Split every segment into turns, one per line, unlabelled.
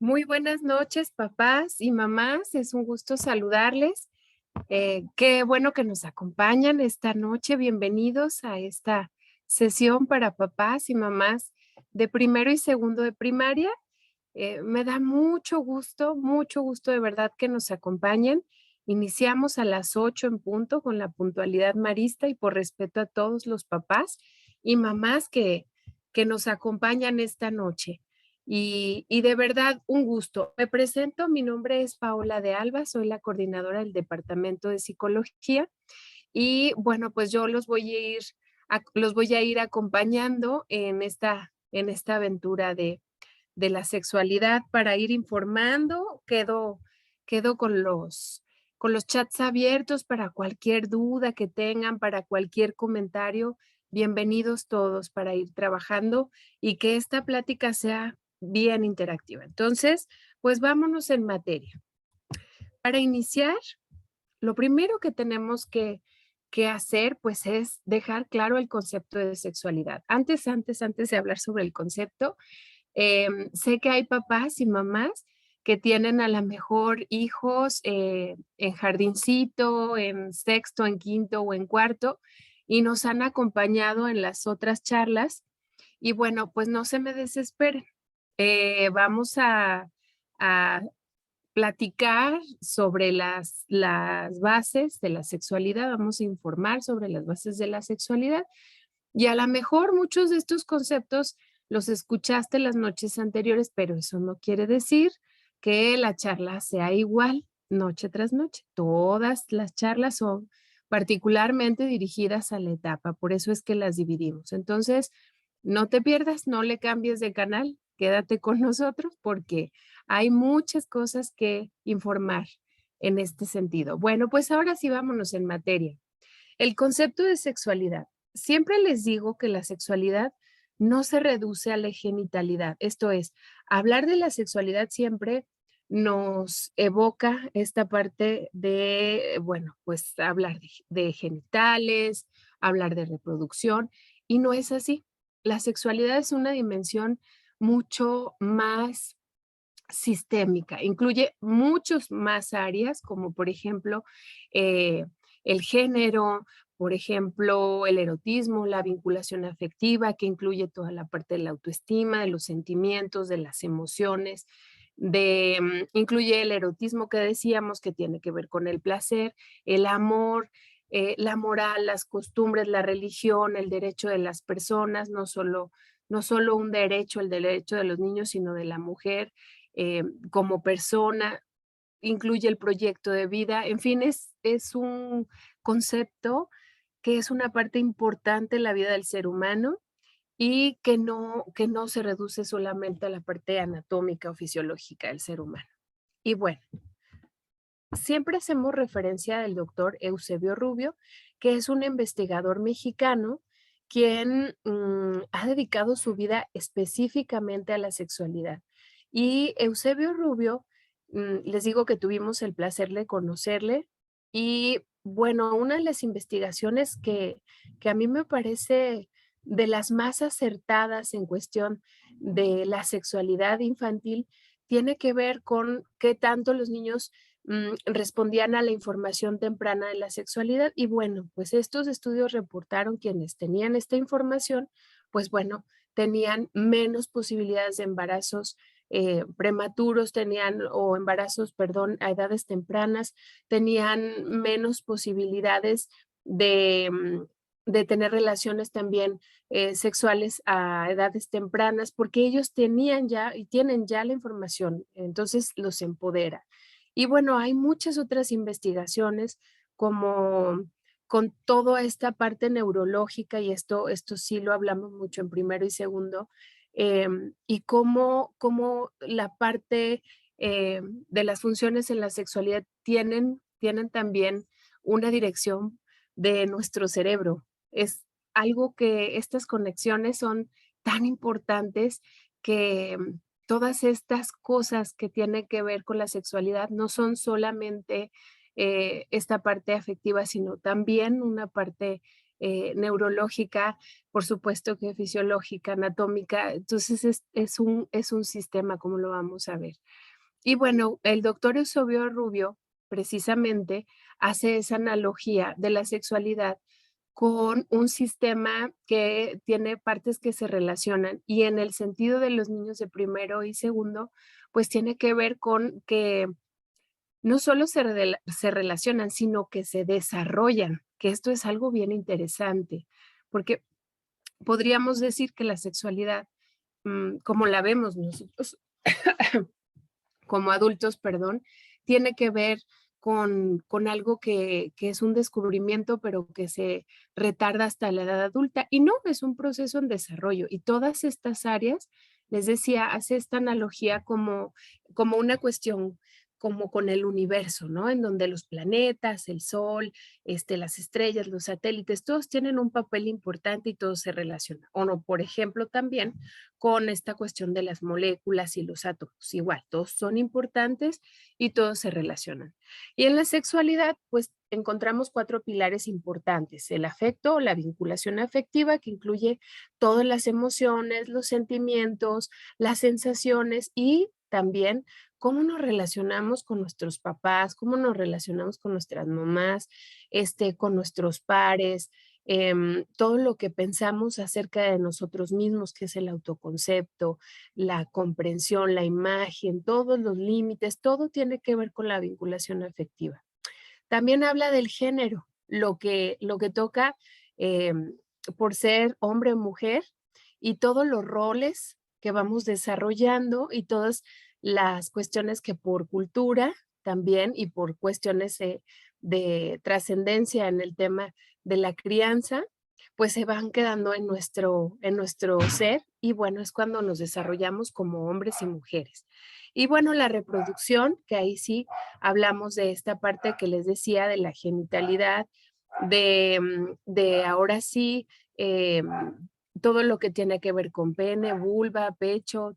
Muy buenas noches, papás y mamás. Es un gusto saludarles. Qué bueno que nos acompañan esta noche. Bienvenidos a esta sesión para papás y mamás de primero y segundo de primaria. Me da mucho gusto de verdad que nos acompañen. Iniciamos a las 8 en punto con la puntualidad marista y por respeto a todos los papás y mamás que nos acompañan esta noche. Y de verdad, un gusto. Me presento, mi nombre es Paola de Alba, soy la coordinadora del Departamento de Psicología y bueno, pues yo los voy a ir acompañando en esta aventura de la sexualidad para ir informando. Quedo con los chats abiertos para cualquier duda que tengan, para cualquier comentario. Bienvenidos todos para ir trabajando y que esta plática sea bien interactiva. Entonces, pues vámonos en materia. Para iniciar, lo primero que tenemos que hacer, pues, es dejar claro el concepto de sexualidad. Antes de hablar sobre el concepto, sé que hay papás y mamás que tienen a la mejor hijos, en jardincito, en sexto, en quinto o en cuarto, y nos han acompañado en las otras charlas. Y bueno, pues no se me desesperen. Vamos a platicar sobre las bases de la sexualidad, vamos a informar sobre las bases de la sexualidad y a lo mejor muchos de estos conceptos los escuchaste las noches anteriores, pero eso no quiere decir que la charla sea igual noche tras noche. Todas las charlas son particularmente dirigidas a la etapa, por eso es que las dividimos. Entonces, no te pierdas, no le cambies de canal, quédate con nosotros porque hay muchas cosas que informar en este sentido. Bueno, pues ahora sí vámonos en materia. El concepto de sexualidad. Siempre les digo que la sexualidad no se reduce a la genitalidad. Esto es, hablar de la sexualidad siempre nos evoca esta parte de, bueno, pues hablar de genitales, hablar de reproducción, y no es así. La sexualidad es una dimensión mucho más sistémica, incluye muchos más áreas, como por ejemplo, eh, el género, por ejemplo, el erotismo, la vinculación afectiva, que incluye toda la parte de la autoestima, de los sentimientos, de las emociones, incluye el erotismo que decíamos que tiene que ver con el placer, el amor, la moral, las costumbres, la religión, el derecho de las personas, no solo un derecho, el derecho de los niños, sino de la mujer, como persona, incluye el proyecto de vida, en fin, es un concepto que es una parte importante en la vida del ser humano y que no se reduce solamente a la parte anatómica o fisiológica del ser humano. Y bueno, siempre hacemos referencia del doctor Eusebio Rubio, que es un investigador mexicano quien ha dedicado su vida específicamente a la sexualidad. Y Eusebio Rubio, les digo que tuvimos el placer de conocerle y bueno, una de las investigaciones que a mí me parece de las más acertadas en cuestión de la sexualidad infantil tiene que ver con qué tanto los niños respondían a la información temprana de la sexualidad. Y bueno, pues estos estudios reportaron quienes tenían esta información, pues bueno, tenían menos posibilidades de embarazos prematuros, tenían, o embarazos, perdón, a edades tempranas, tenían menos posibilidades de tener relaciones también sexuales a edades tempranas, porque ellos tenían ya y tienen ya la información, entonces los empodera. Y bueno, hay muchas otras investigaciones como con toda esta parte neurológica, y esto sí lo hablamos mucho en primero y segundo, y cómo la parte de las funciones en la sexualidad tienen también una dirección de nuestro cerebro. Es algo que estas conexiones son tan importantes que todas estas cosas que tienen que ver con la sexualidad no son solamente esta parte afectiva, sino también una parte neurológica, por supuesto que fisiológica, anatómica. Entonces es un sistema, como lo vamos a ver. Y bueno, el doctor Eusebio Rubio precisamente hace esa analogía de la sexualidad con un sistema que tiene partes que se relacionan y en el sentido de los niños de primero y segundo, pues tiene que ver con que no solo se relacionan, sino que se desarrollan, que esto es algo bien interesante, porque podríamos decir que la sexualidad, como la vemos nosotros como adultos, perdón, tiene que ver con algo que es un descubrimiento, pero que se retarda hasta la edad adulta. Y no, es un proceso en desarrollo. Y todas estas áreas, les decía, hace esta analogía como una cuestión como con el universo, ¿no? En donde los planetas, el sol, las estrellas, los satélites, todos tienen un papel importante y todo se relaciona. O no, por ejemplo, también con esta cuestión de las moléculas y los átomos. Igual, todos son importantes y todos se relacionan. Y en la sexualidad, pues encontramos 4 pilares importantes: el afecto o la vinculación afectiva, que incluye todas las emociones, los sentimientos, las sensaciones y también cómo nos relacionamos con nuestros papás, cómo nos relacionamos con nuestras mamás, con nuestros pares, todo lo que pensamos acerca de nosotros mismos, que es el autoconcepto, la comprensión, la imagen, todos los límites, todo tiene que ver con la vinculación afectiva. También habla del género, lo que toca por ser hombre o mujer y todos los roles que vamos desarrollando y todas las cuestiones que por cultura también y por cuestiones de trascendencia en el tema de la crianza, pues se van quedando en nuestro ser y bueno, es cuando nos desarrollamos como hombres y mujeres. Y bueno, la reproducción, que ahí sí hablamos de esta parte que les decía de la genitalidad, de ahora sí, todo lo que tiene que ver con pene, vulva, pecho,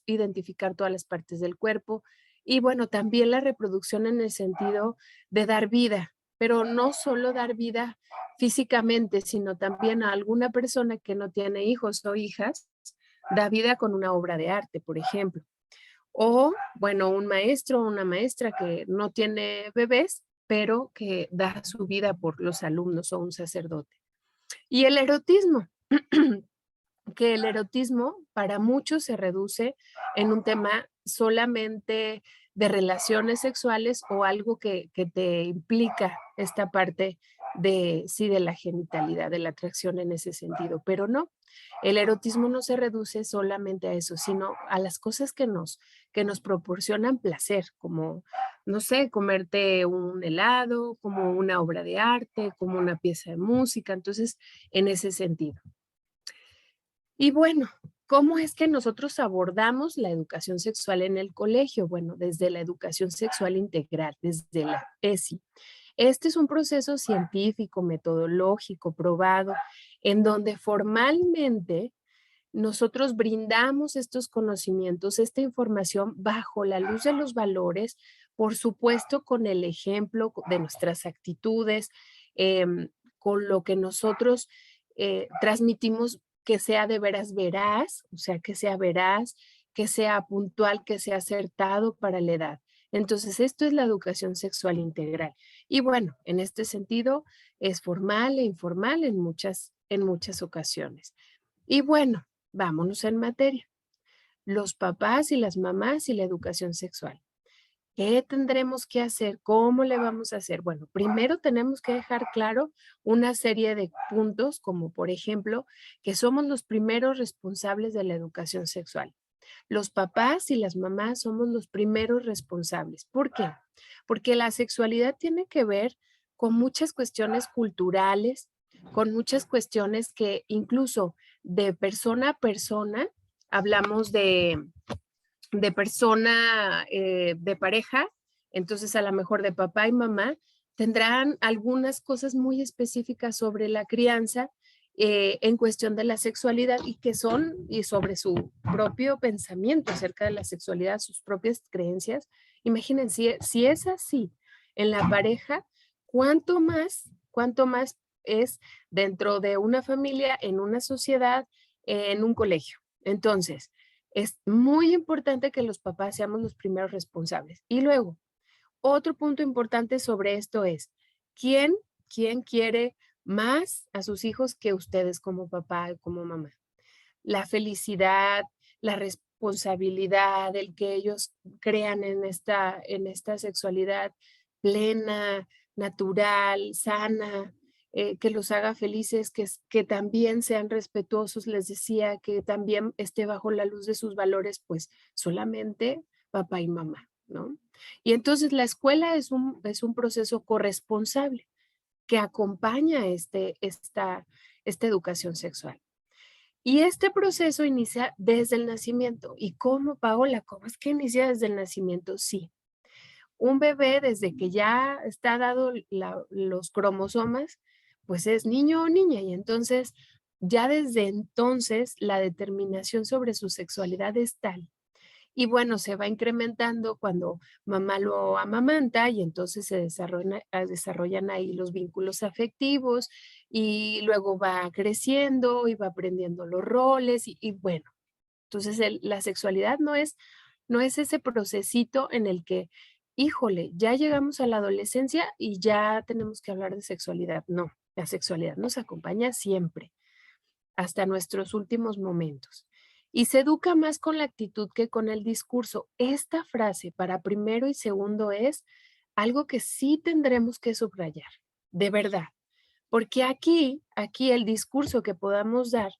identificar todas las partes del cuerpo. Y bueno, también la reproducción en el sentido de dar vida, pero no solo dar vida físicamente, sino también a alguna persona que no tiene hijos o hijas, da vida con una obra de arte, por ejemplo. O, bueno, un maestro o una maestra que no tiene bebés, pero que da su vida por los alumnos o un sacerdote. Y el erotismo, que el erotismo para muchos se reduce en un tema solamente de relaciones sexuales o algo que te implica esta parte de, sí, de la genitalidad, de la atracción en ese sentido, pero no, el erotismo no se reduce solamente a eso, sino a las cosas que nos proporcionan placer, como, no sé, comerte un helado, como una obra de arte, como una pieza de música, entonces, en ese sentido. Y bueno, ¿cómo es que nosotros abordamos la educación sexual en el colegio? Bueno, desde la educación sexual integral, desde la ESI. Este es un proceso científico, metodológico, probado, en donde formalmente nosotros brindamos estos conocimientos, esta información bajo la luz de los valores, por supuesto con el ejemplo de nuestras actitudes, con lo que nosotros transmitimos que sea de veras veraz, o sea, que sea veraz, que sea puntual, que sea acertado para la edad. Entonces, esto es la educación sexual integral. Y bueno, en este sentido, es formal e informal en muchas ocasiones. Y bueno, vámonos en materia. Los papás y las mamás y la educación sexual. ¿Qué tendremos que hacer? ¿Cómo le vamos a hacer? Bueno, primero tenemos que dejar claro una serie de puntos, como por ejemplo, que somos los primeros responsables de la educación sexual. Los papás y las mamás somos los primeros responsables. ¿Por qué? Porque la sexualidad tiene que ver con muchas cuestiones culturales, con muchas cuestiones que incluso de persona a persona, hablamos de persona, de pareja, entonces a lo mejor de papá y mamá, tendrán algunas cosas muy específicas sobre la crianza en cuestión de la sexualidad y que son, y sobre su propio pensamiento acerca de la sexualidad, sus propias creencias. Imaginen, si es así en la pareja, cuánto más es dentro de una familia, en una sociedad, en un colegio. Entonces, es muy importante que los papás seamos los primeros responsables. Y luego, otro punto importante sobre esto es, ¿quién, quién quiere más a sus hijos que ustedes como papá y como mamá? La felicidad, la responsabilidad, el que ellos crean en esta sexualidad plena, natural, sana, que los haga felices, que también sean respetuosos, les decía, que también esté bajo la luz de sus valores, pues solamente papá y mamá, ¿no? Y entonces la escuela es un proceso corresponsable que acompaña esta educación sexual. Y este proceso inicia desde el nacimiento. ¿Y cómo, Paola? ¿Cómo es que inicia desde el nacimiento? Sí, un bebé desde que ya está dado los cromosomas, pues es niño o niña. Y entonces, ya desde entonces, la determinación sobre su sexualidad es tal y bueno, se va incrementando cuando mamá lo amamanta y entonces desarrollan ahí los vínculos afectivos y luego va creciendo y va aprendiendo los roles y bueno, entonces la sexualidad no es ese procesito en el que, híjole, ya llegamos a la adolescencia y ya tenemos que hablar de sexualidad. No, la sexualidad nos acompaña siempre hasta nuestros últimos momentos. Y se educa más con la actitud que con el discurso. Esta frase para primero y segundo es algo que sí tendremos que subrayar, de verdad, porque aquí el discurso que podamos dar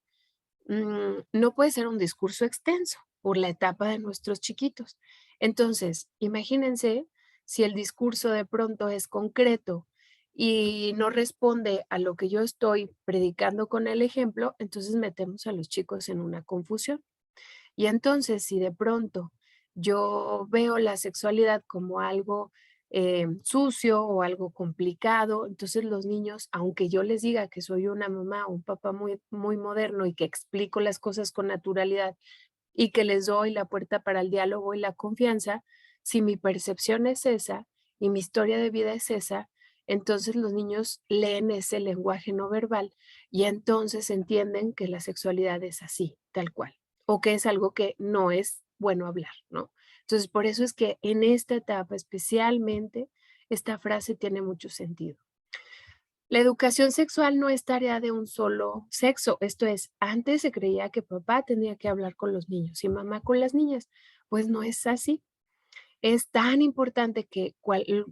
no puede ser un discurso extenso por la etapa de nuestros chiquitos. Entonces, imagínense si el discurso de pronto es concreto y no responde a lo que yo estoy predicando con el ejemplo, entonces metemos a los chicos en una confusión. Y entonces, si de pronto yo veo la sexualidad como algo sucio o algo complicado, entonces los niños, aunque yo les diga que soy una mamá o un papá muy moderno y que explico las cosas con naturalidad y que les doy la puerta para el diálogo y la confianza, si mi percepción es esa y mi historia de vida es esa, entonces los niños leen ese lenguaje no verbal y entonces entienden que la sexualidad es así, tal cual, o que es algo que no es bueno hablar, ¿no? Entonces, por eso es que en esta etapa especialmente, esta frase tiene mucho sentido. La educación sexual no es tarea de un solo sexo, esto es, antes se creía que papá tenía que hablar con los niños y mamá con las niñas, pues no es así. Es tan importante que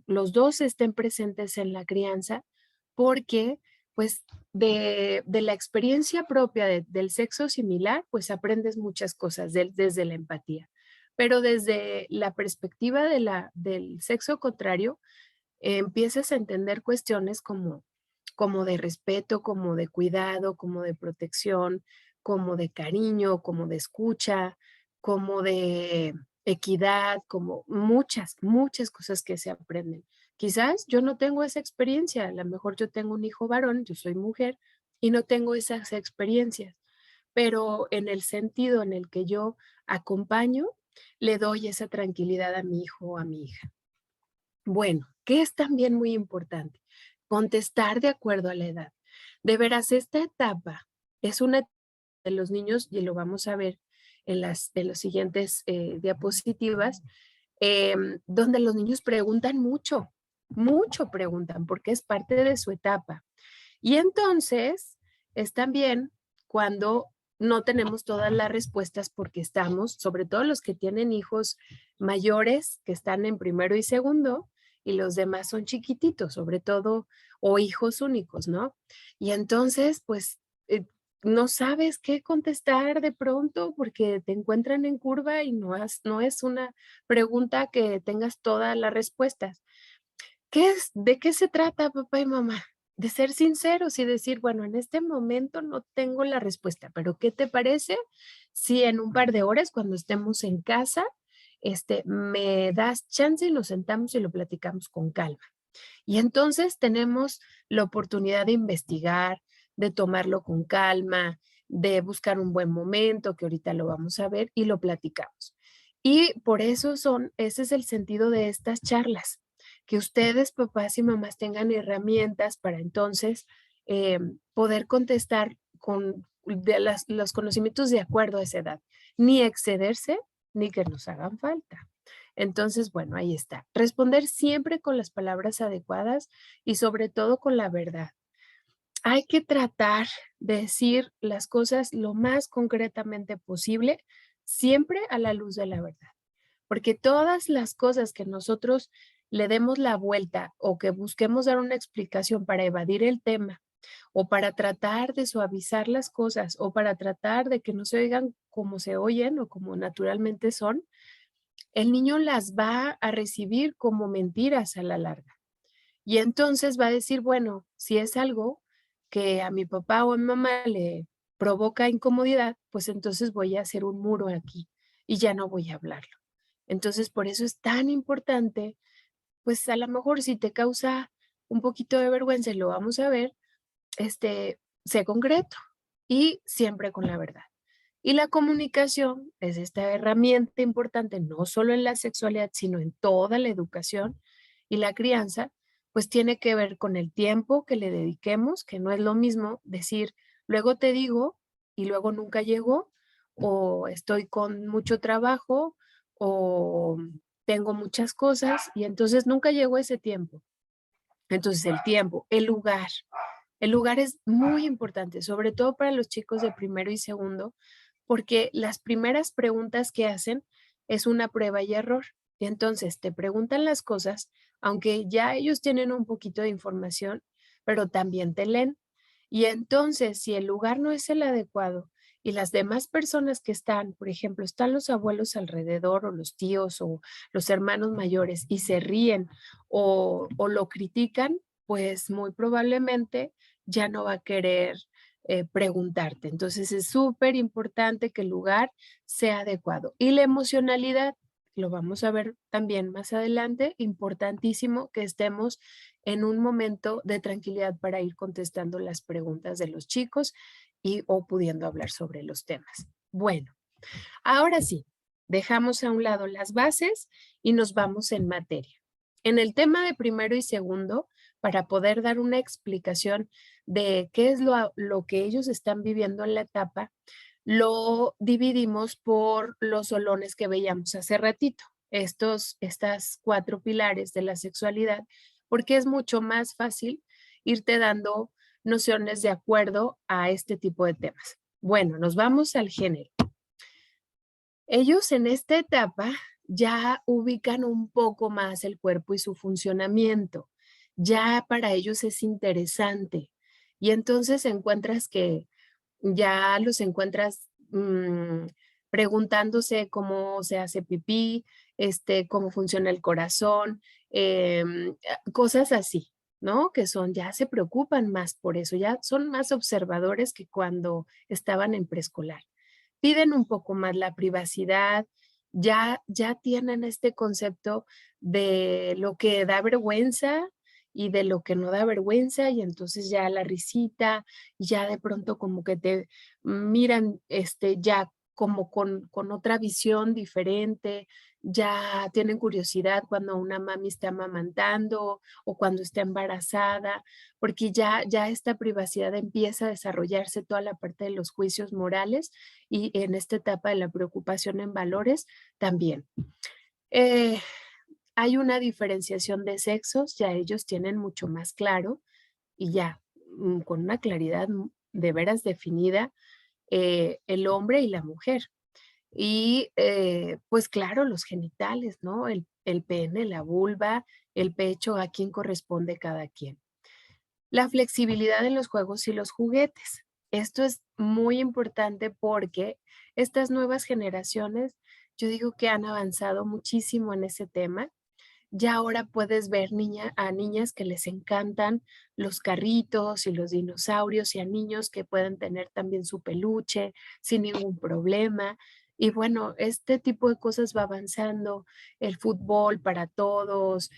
los dos estén presentes en la crianza porque pues de la experiencia propia del sexo similar, pues aprendes muchas cosas desde la empatía, pero desde la perspectiva del sexo contrario, empiezas a entender cuestiones como de respeto, como de cuidado, como de protección, como de cariño, como de escucha, como de equidad, como muchas cosas que se aprenden. Quizás yo no tengo esa experiencia, a lo mejor yo tengo un hijo varón, yo soy mujer y no tengo esas experiencias, pero en el sentido en el que yo acompaño, le doy esa tranquilidad a mi hijo o a mi hija. Bueno, ¿qué es también muy importante? Contestar de acuerdo a la edad. De veras, esta etapa es una de los niños, y lo vamos a ver en los siguientes diapositivas, donde los niños preguntan mucho preguntan, porque es parte de su etapa. Y entonces es también cuando no tenemos todas las respuestas porque estamos, sobre todo los que tienen hijos mayores que están en primero y segundo, y los demás son chiquititos, sobre todo, o hijos únicos, ¿no? Y entonces, pues, no sabes qué contestar de pronto porque te encuentran en curva y no es una pregunta que tengas todas las respuestas. ¿De qué se trata, papá y mamá? De ser sinceros y decir, bueno, en este momento no tengo la respuesta, pero ¿qué te parece si en un par de horas, cuando estemos en casa, me das chance y nos sentamos y lo platicamos con calma? Y entonces tenemos la oportunidad de investigar, de tomarlo con calma, de buscar un buen momento, que ahorita lo vamos a ver, y lo platicamos. Y por eso ese es el sentido de estas charlas, que ustedes, papás y mamás, tengan herramientas para entonces poder contestar con los conocimientos de acuerdo a esa edad, ni excederse ni que nos hagan falta. Entonces, bueno, ahí está. Responder siempre con las palabras adecuadas y sobre todo con la verdad. Hay que tratar de decir las cosas lo más concretamente posible, siempre a la luz de la verdad, porque todas las cosas que nosotros le demos la vuelta o que busquemos dar una explicación para evadir el tema o para tratar de suavizar las cosas o para tratar de que no se oigan como se oyen o como naturalmente son, el niño las va a recibir como mentiras a la larga. Y entonces va a decir, bueno, si es algo que a mi papá o a mi mamá le provoca incomodidad, pues entonces voy a hacer un muro aquí y ya no voy a hablarlo. Entonces, por eso es tan importante, pues a lo mejor si te causa un poquito de vergüenza y lo vamos a ver, sé concreto y siempre con la verdad. Y la comunicación es esta herramienta importante, no solo en la sexualidad, sino en toda la educación y la crianza, pues tiene que ver con el tiempo que le dediquemos, que no es lo mismo decir, luego te digo y luego nunca llegó, o estoy con mucho trabajo, o tengo muchas cosas y entonces nunca llegó ese tiempo. Entonces el tiempo, el lugar. El lugar es muy importante, sobre todo para los chicos de primero y segundo, porque las primeras preguntas que hacen es una prueba y error. Y entonces te preguntan las cosas, aunque ya ellos tienen un poquito de información, pero también te leen. Y entonces, si el lugar no es el adecuado y las demás personas que están, por ejemplo, están los abuelos alrededor o los tíos o los hermanos mayores y se ríen o lo critican, pues muy probablemente ya no va a querer preguntarte. Entonces es súper importante que el lugar sea adecuado. Y la emocionalidad, lo vamos a ver también más adelante, importantísimo que estemos en un momento de tranquilidad para ir contestando las preguntas de los chicos y o pudiendo hablar sobre los temas. Bueno, ahora sí, dejamos a un lado las bases y nos vamos en materia. En el tema de primero y segundo, para poder dar una explicación de qué es lo que ellos están viviendo en la etapa, lo dividimos por los solones que veíamos hace ratito, estas 4 pilares de la sexualidad, porque es mucho más fácil irte dando nociones de acuerdo a este tipo de temas. Bueno, nos vamos al género. Ellos en esta etapa ya ubican un poco más el cuerpo y su funcionamiento. Ya para ellos es interesante. Y entonces encuentras que ya los encuentras preguntándose cómo se hace pipí, cómo funciona el corazón, cosas así, ¿no? Que son, ya se preocupan más por eso, ya son más observadores que cuando estaban en preescolar. Piden un poco más la privacidad, ya tienen este concepto de lo que da vergüenza y de lo que no da vergüenza, y entonces ya la risita, ya de pronto como que te miran, ya como con otra visión diferente, ya tienen curiosidad cuando una mami está amamantando o cuando está embarazada, porque ya esta privacidad empieza a desarrollarse toda la parte de los juicios morales y en esta etapa de la preocupación en valores también. Eh, Hay una diferenciación de sexos, ya ellos tienen mucho más claro y ya con una claridad de veras definida el hombre y la mujer. Y pues claro, los genitales, ¿no? El pene, la vulva, el pecho, a quién corresponde cada quien. La flexibilidad en los juegos y los juguetes. Esto es muy importante porque estas nuevas generaciones, yo digo que han avanzado muchísimo en ese tema. Ya ahora puedes ver a niñas que les encantan los carritos y los dinosaurios y a niños que pueden tener también su peluche sin ningún problema. Y bueno, este tipo de cosas va avanzando, el fútbol para todos,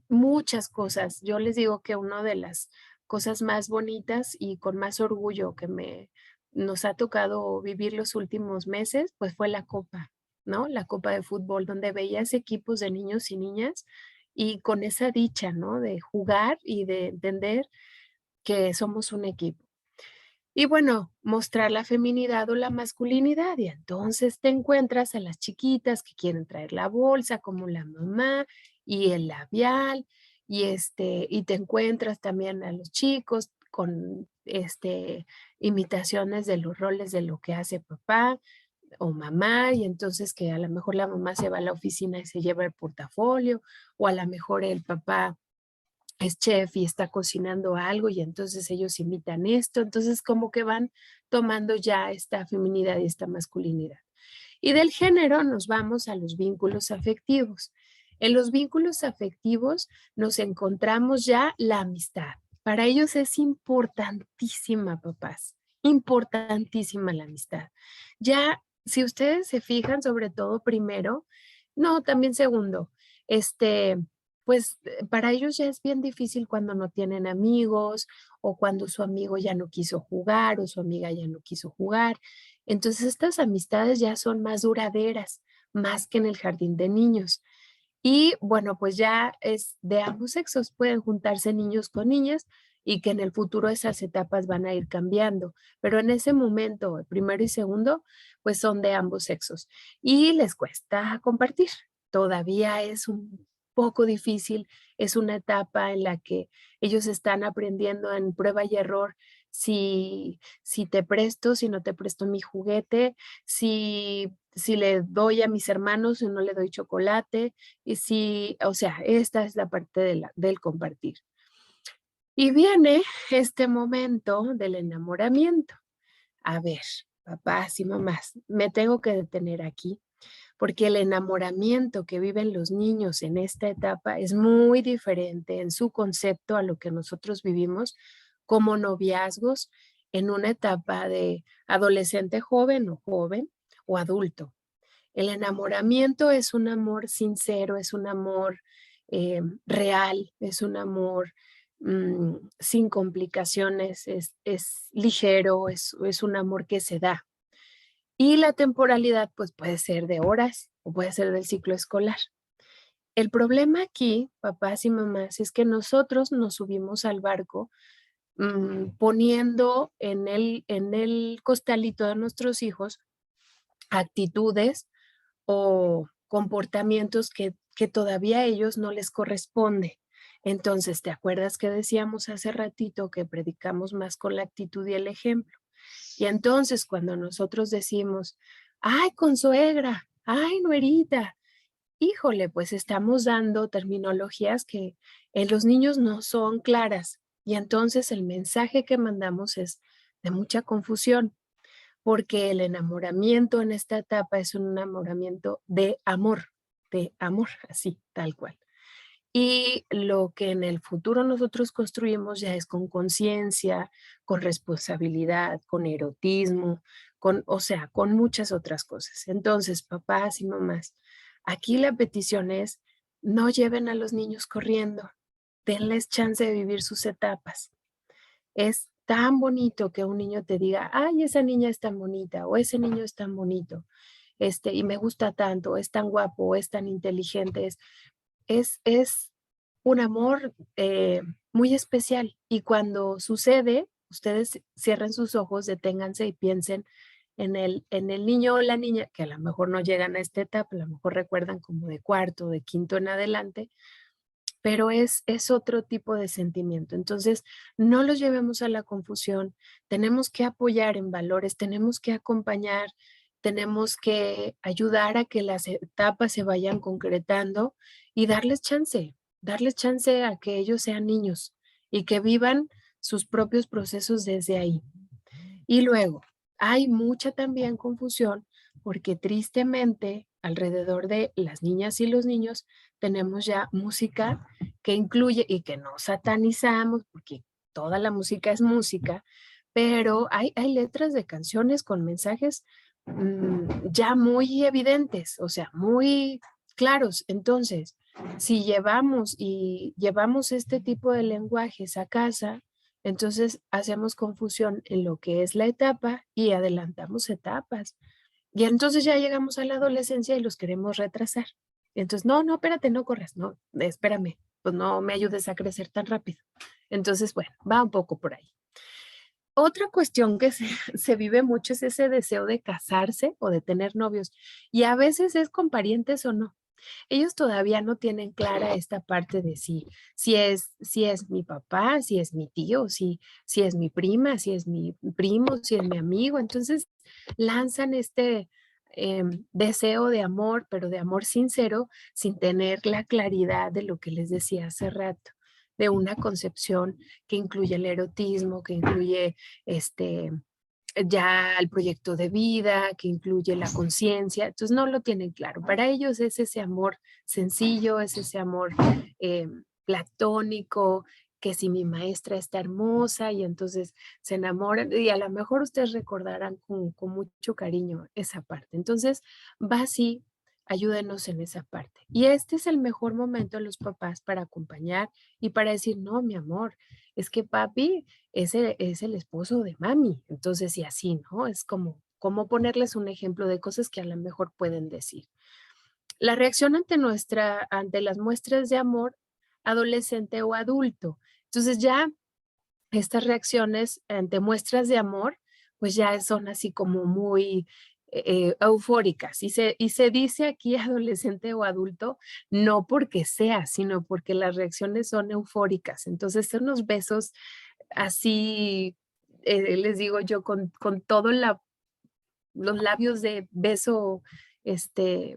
muchas cosas. Yo les digo que una de las cosas más bonitas y con más orgullo que nos ha tocado vivir los últimos meses, pues fue la Copa, ¿no? La Copa de Fútbol, donde veías equipos de niños y niñas y con esa dicha, ¿no? De jugar y de entender. que somos un equipo. Y bueno, mostrar la feminidad o la masculinidad. Y entonces te encuentras a las chiquitas que quieren traer la bolsa como la mamá y el labial y te encuentras también a los chicos con imitaciones de los roles de lo que hace papá o mamá y entonces que a lo mejor la mamá se va a la oficina y se lleva el portafolio o a lo mejor el papá es chef y está cocinando algo y entonces ellos imitan esto, entonces como que van tomando ya esta feminidad y esta masculinidad. Y del género nos vamos a los vínculos afectivos. En los vínculos afectivos nos encontramos ya la amistad. Para ellos es importantísima, papás, importantísima la amistad. Ya, si ustedes se fijan, sobre todo primero, no, también segundo, pues para ellos ya es bien difícil cuando no tienen amigos o cuando su amigo ya no quiso jugar o su amiga ya no quiso jugar. Entonces, estas amistades ya son más duraderas, más que en el jardín de niños. Y bueno, pues ya es de ambos sexos, pueden juntarse niños con niñas y que en el futuro esas etapas van a ir cambiando, pero en ese momento, el primero y segundo, pues son de ambos sexos y les cuesta compartir. Todavía es un poco difícil, es una etapa en la que ellos están aprendiendo en prueba y error si te presto, si no te presto mi juguete, si le doy a mis hermanos o no le doy chocolate, y sí, o sea, esta es la parte del compartir. Y viene este momento del enamoramiento. A ver, papás y mamás, me tengo que detener aquí porque el enamoramiento que viven los niños en esta etapa es muy diferente en su concepto a lo que nosotros vivimos como noviazgos en una etapa de adolescente joven o adulto. El enamoramiento es un amor sincero, es un amor real, es un amor sin complicaciones, es ligero, es un amor que se da. Y la temporalidad pues puede ser de horas o puede ser del ciclo escolar. El problema aquí, papás y mamás, es que nosotros nos subimos al barco poniendo en el costalito de nuestros hijos actitudes o comportamientos que todavía a ellos no les corresponde. Entonces, ¿te acuerdas que decíamos hace ratito que predicamos más con la actitud y el ejemplo? Y entonces cuando nosotros decimos, ay, consuegra, ay, nuerita, híjole, pues estamos dando terminologías que en los niños no son claras. Y entonces el mensaje que mandamos es de mucha confusión porque el enamoramiento en esta etapa es un enamoramiento de amor, así, tal cual. Y lo que en el futuro nosotros construimos ya es con conciencia, con responsabilidad, con erotismo, o sea, con muchas otras cosas. Entonces, papás y mamás, aquí la petición es, no lleven a los niños corriendo, denles chance de vivir sus etapas. Es tan bonito que un niño te diga, ay, esa niña es tan bonita o ese niño es tan bonito, y me gusta tanto, es tan guapo, es tan inteligente, es un amor muy especial. Y cuando sucede, ustedes cierren sus ojos, deténganse y piensen en el niño o la niña, que a lo mejor no llegan a esta etapa, a lo mejor recuerdan como de cuarto, de quinto en adelante, pero es otro tipo de sentimiento. Entonces, no los llevemos a la confusión, tenemos que apoyar en valores, tenemos que acompañar, tenemos que ayudar a que las etapas se vayan concretando y darles chance a que ellos sean niños y que vivan sus propios procesos desde ahí. Y luego, hay mucha también confusión porque tristemente alrededor de las niñas y los niños tenemos ya música que incluye y que no satanizamos porque toda la música es música, pero hay letras de canciones con mensajes ya muy evidentes, o sea, muy claros. Entonces, si llevamos este tipo de lenguajes a casa, entonces hacemos confusión en lo que es la etapa y adelantamos etapas. Y entonces ya llegamos a la adolescencia y los queremos retrasar. Entonces, no, no, espérate, no corras, no, espérame, pues no me ayudes a crecer tan rápido. Entonces, bueno, va un poco por ahí. Otra cuestión que se vive mucho es ese deseo de casarse o de tener novios, y a veces es con parientes o no. Ellos todavía no tienen clara esta parte de si es mi papá, si es mi tío, si es mi prima, si es mi primo, si es mi amigo. Entonces lanzan este deseo de amor, pero de amor sincero, sin tener la claridad de lo que les decía hace rato, de una concepción que incluye el erotismo, que incluye este, ya el proyecto de vida, que incluye la conciencia, entonces no lo tienen claro. Para ellos es ese amor sencillo, es ese amor platónico, que si mi maestra está hermosa y entonces se enamoran y a lo mejor ustedes recordarán con mucho cariño esa parte. Entonces va así, ayúdenos en esa parte. Y este es el mejor momento de los papás para acompañar y para decir, no, mi amor, es que papi ese es el esposo de mami. Entonces, y así, ¿no? Es como ponerles un ejemplo de cosas que a lo mejor pueden decir. La reacción ante las muestras de amor adolescente o adulto. Entonces ya estas reacciones ante muestras de amor, pues ya son así como muy eufóricas. Y se dice aquí adolescente o adulto, no porque sea, sino porque las reacciones son eufóricas. Entonces, son unos besos así, les digo yo, con todo los labios de beso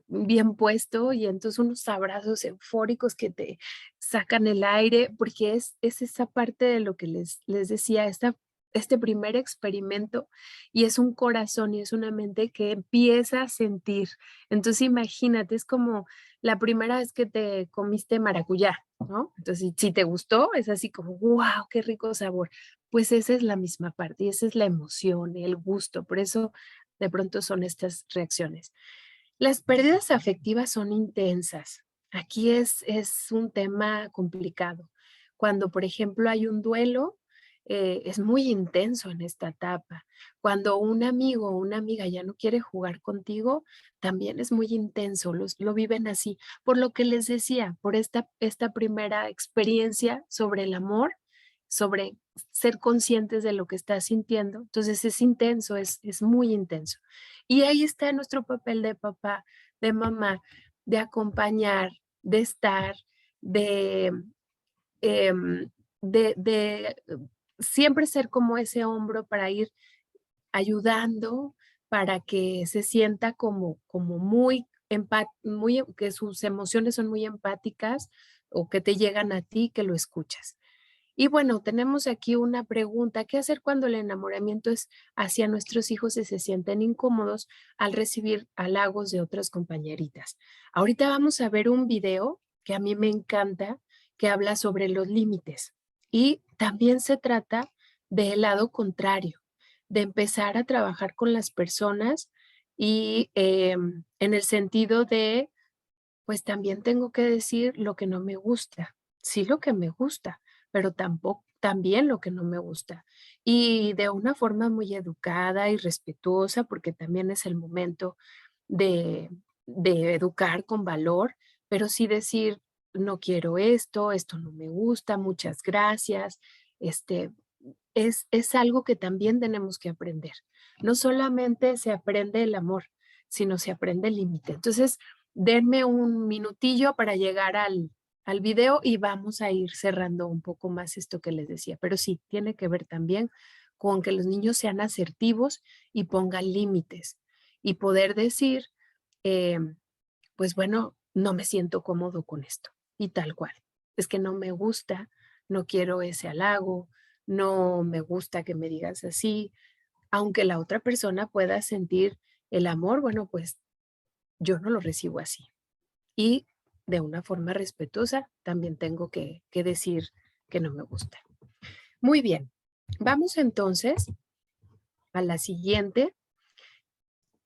bien puesto y entonces unos abrazos eufóricos que te sacan el aire, porque es esa parte de lo que les decía, este primer experimento y es un corazón y es una mente que empieza a sentir. Entonces imagínate, es como la primera vez que te comiste maracuyá, ¿no? Entonces si te gustó, es así como, wow, qué rico sabor. Pues esa es la misma parte y esa es la emoción, el gusto. Por eso de pronto son estas reacciones. Las pérdidas afectivas son intensas. Aquí es un tema complicado. Cuando, por ejemplo, hay un duelo, es muy intenso en esta etapa. Cuando un amigo o una amiga ya no quiere jugar contigo, también es muy intenso, lo viven así. Por lo que les decía, por esta primera experiencia sobre el amor, sobre ser conscientes de lo que estás sintiendo. Entonces es intenso, es muy intenso. Y ahí está nuestro papel de papá, de mamá, de acompañar, de estar, de, em, de siempre ser como ese hombro para ir ayudando, para que se sienta como que sus emociones son muy empáticas o que te llegan a ti, que lo escuchas. Y bueno, tenemos aquí una pregunta, ¿qué hacer cuando el enamoramiento es hacia nuestros hijos y se sienten incómodos al recibir halagos de otras compañeritas? Ahorita vamos a ver un video que a mí me encanta, que habla sobre los límites y también se trata del lado contrario, de empezar a trabajar con las personas y en el sentido de, pues también tengo que decir lo que no me gusta, sí lo que me gusta, pero tampoco también lo que no me gusta. Y de una forma muy educada y respetuosa, porque también es el momento de, de educar con valor, pero sí decir, no quiero esto, esto no me gusta, muchas gracias. Este, es algo que también tenemos que aprender. No solamente se aprende el amor, sino se aprende el límite. Entonces, denme un minutillo para llegar al video y vamos a ir cerrando un poco más esto que les decía. Pero sí, tiene que ver también con que los niños sean asertivos y pongan límites y poder decir, eh, pues bueno, no me siento cómodo con esto y tal cual. Es que no me gusta, no quiero ese halago, no me gusta que me digas así, aunque la otra persona pueda sentir el amor, bueno, pues yo no lo recibo así. Y de una forma respetuosa también tengo que decir que no me gusta. Muy bien, vamos entonces a la siguiente.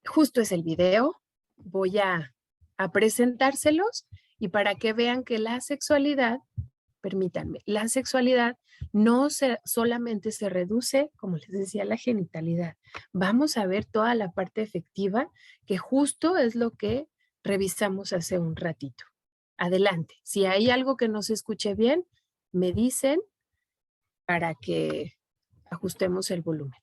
Justo es el video. Voy a presentárselos y para que vean que la sexualidad, permítanme, la sexualidad solamente se reduce, como les decía, a la genitalidad. Vamos a ver toda la parte efectiva, que justo es lo que revisamos hace un ratito. Adelante. Si hay algo que no se escuche bien, me dicen para que ajustemos el volumen.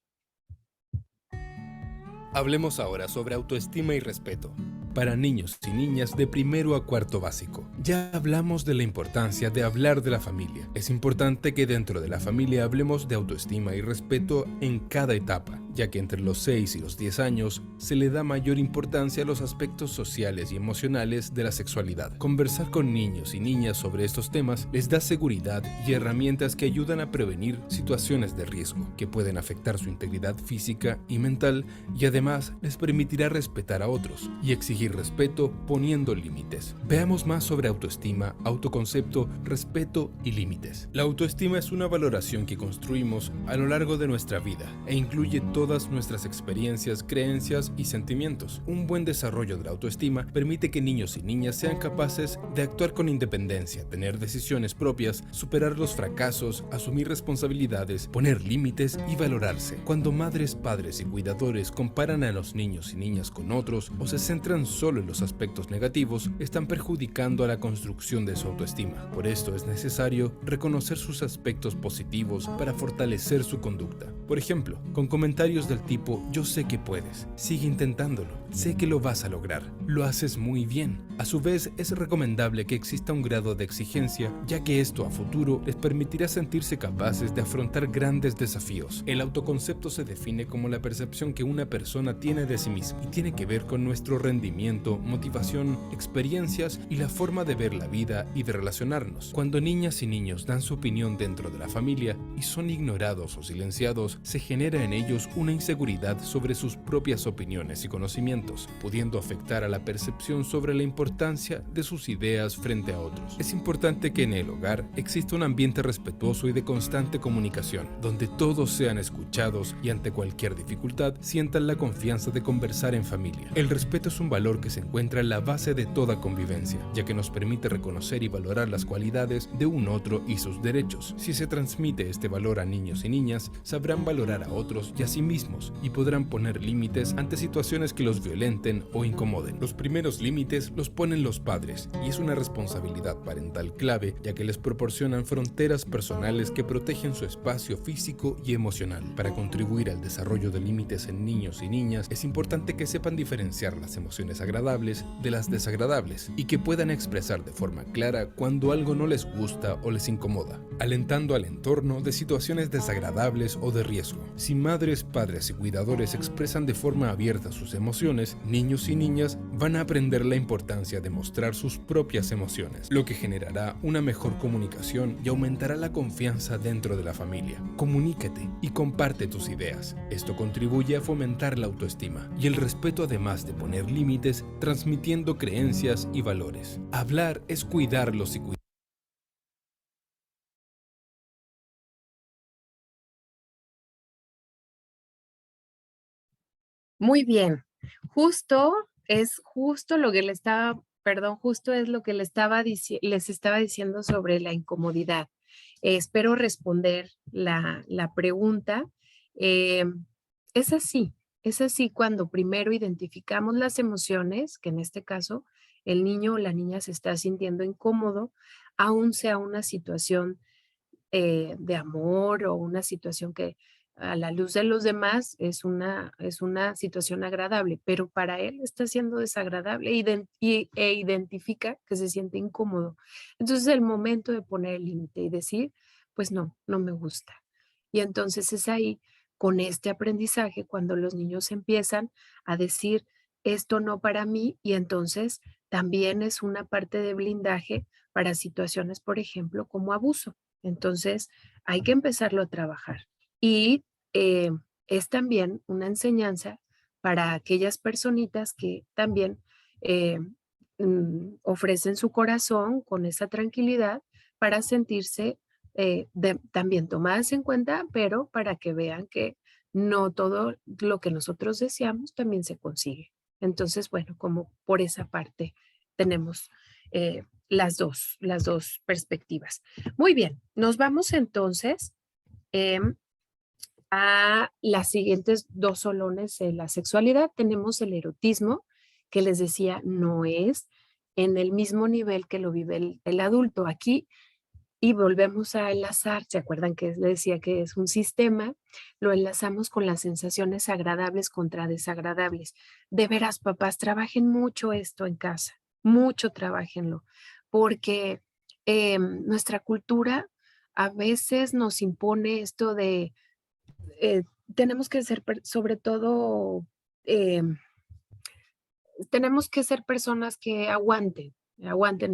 Hablemos ahora sobre autoestima y respeto. Para niños y niñas de primero a cuarto básico. Ya hablamos de la importancia de hablar de la familia. Es importante que dentro de la familia hablemos de autoestima y respeto en cada etapa, ya que entre los 6 y los 10 años se le da mayor importancia a los aspectos sociales y emocionales de la sexualidad. Conversar con niños y niñas sobre estos temas les da seguridad y herramientas que ayudan a prevenir situaciones de riesgo que pueden afectar su integridad física y mental, y además les permitirá respetar a otros y exigir respeto poniendo límites. Veamos más sobre autoestima, autoconcepto, respeto y límites. La autoestima es una valoración que construimos a lo largo de nuestra vida e incluye todas nuestras experiencias, creencias y sentimientos. Un buen desarrollo de la autoestima permite que niños y niñas sean capaces de actuar con independencia, tener decisiones propias, superar los fracasos, asumir responsabilidades, poner límites y valorarse. Cuando madres, padres y cuidadores comparan a los niños y niñas con otros o se centran solo en los aspectos negativos, están perjudicando a la construcción de su autoestima. Por esto es necesario reconocer sus aspectos positivos para fortalecer su conducta. Por ejemplo, con comentarios del tipo: yo sé que puedes, sigue intentándolo, sé que lo vas a lograr, lo haces muy bien. A su vez, es recomendable que exista un grado de exigencia, ya que esto a futuro les permitirá sentirse capaces de afrontar grandes desafíos. El autoconcepto se define como la percepción que una persona tiene de sí misma y tiene que ver con nuestro rendimiento, motivación, experiencias y la forma de ver la vida y de relacionarnos. Cuando niñas y niños dan su opinión dentro de la familia y son ignorados o silenciados, se genera en ellos una inseguridad sobre sus propias opiniones y conocimientos, pudiendo afectar a la percepción sobre la importancia de sus ideas frente a otros. Es importante que en el hogar exista un ambiente respetuoso y de constante comunicación, donde todos sean escuchados y ante cualquier dificultad sientan la confianza de conversar en familia. El respeto es un valor que se encuentra en la base de toda convivencia, ya que nos permite reconocer y valorar las cualidades de un otro y sus derechos. Si se transmite este valor a niños y niñas, sabrán valorar a otros y a sí mismos y podrán poner límites ante situaciones que los violenten o incomoden. Los primeros límites los ponen los padres y es una responsabilidad parental clave, ya que les proporcionan fronteras personales que protegen su espacio físico y emocional. Para contribuir al desarrollo de límites en niños y niñas, es importante que sepan diferenciar las emociones agradables de las desagradables y que puedan expresar de forma clara cuando algo no les gusta o les incomoda, alentando al entorno de situaciones desagradables o de riesgo. Si madres, padres y cuidadores expresan de forma abierta sus emociones, niños y niñas van a aprender la importancia de mostrar sus propias emociones, lo que generará una mejor comunicación y aumentará la confianza dentro de la familia. Comunícate y comparte tus ideas. Esto contribuye a fomentar la autoestima y el respeto, además de poner límites, transmitiendo creencias y valores. Hablar es cuidarlos y cuidar.
Muy bien. Justo lo que le estaba, perdón, justo es lo que les estaba diciendo sobre la incomodidad. Espero responder la pregunta. Eh, es así, es así cuando primero identificamos las emociones, que en este caso el niño o la niña se está sintiendo incómodo, aún sea una situación de amor o una situación que a la luz de los demás es una situación agradable, pero para él está siendo desagradable e identifica que se siente incómodo. Entonces el momento de poner el límite y decir, pues no, no me gusta. Y entonces es ahí, con este aprendizaje, cuando los niños empiezan a decir, esto no para mí, y entonces también es una parte de blindaje para situaciones, por ejemplo, como abuso. Entonces, hay que empezarlo a trabajar. Y eh, es también una enseñanza para aquellas personitas que también eh, ofrecen su corazón con esa tranquilidad para sentirse también tomadas en cuenta, pero para que vean que no todo lo que nosotros deseamos también se consigue. Entonces, bueno, como por esa parte tenemos las dos perspectivas. Muy bien, nos vamos entonces em, a las siguientes dos solones de la sexualidad. Tenemos el erotismo, que les decía, no es en el mismo nivel que lo vive el adulto. Aquí y volvemos a enlazar, ¿se acuerdan que le decía que es un sistema? Lo enlazamos con las sensaciones agradables contra desagradables. De veras, papás, trabajen mucho esto en casa, mucho trabajenlo, porque nuestra cultura a veces nos impone esto de eh, tenemos que ser, sobre todo, em, tenemos que ser personas que aguanten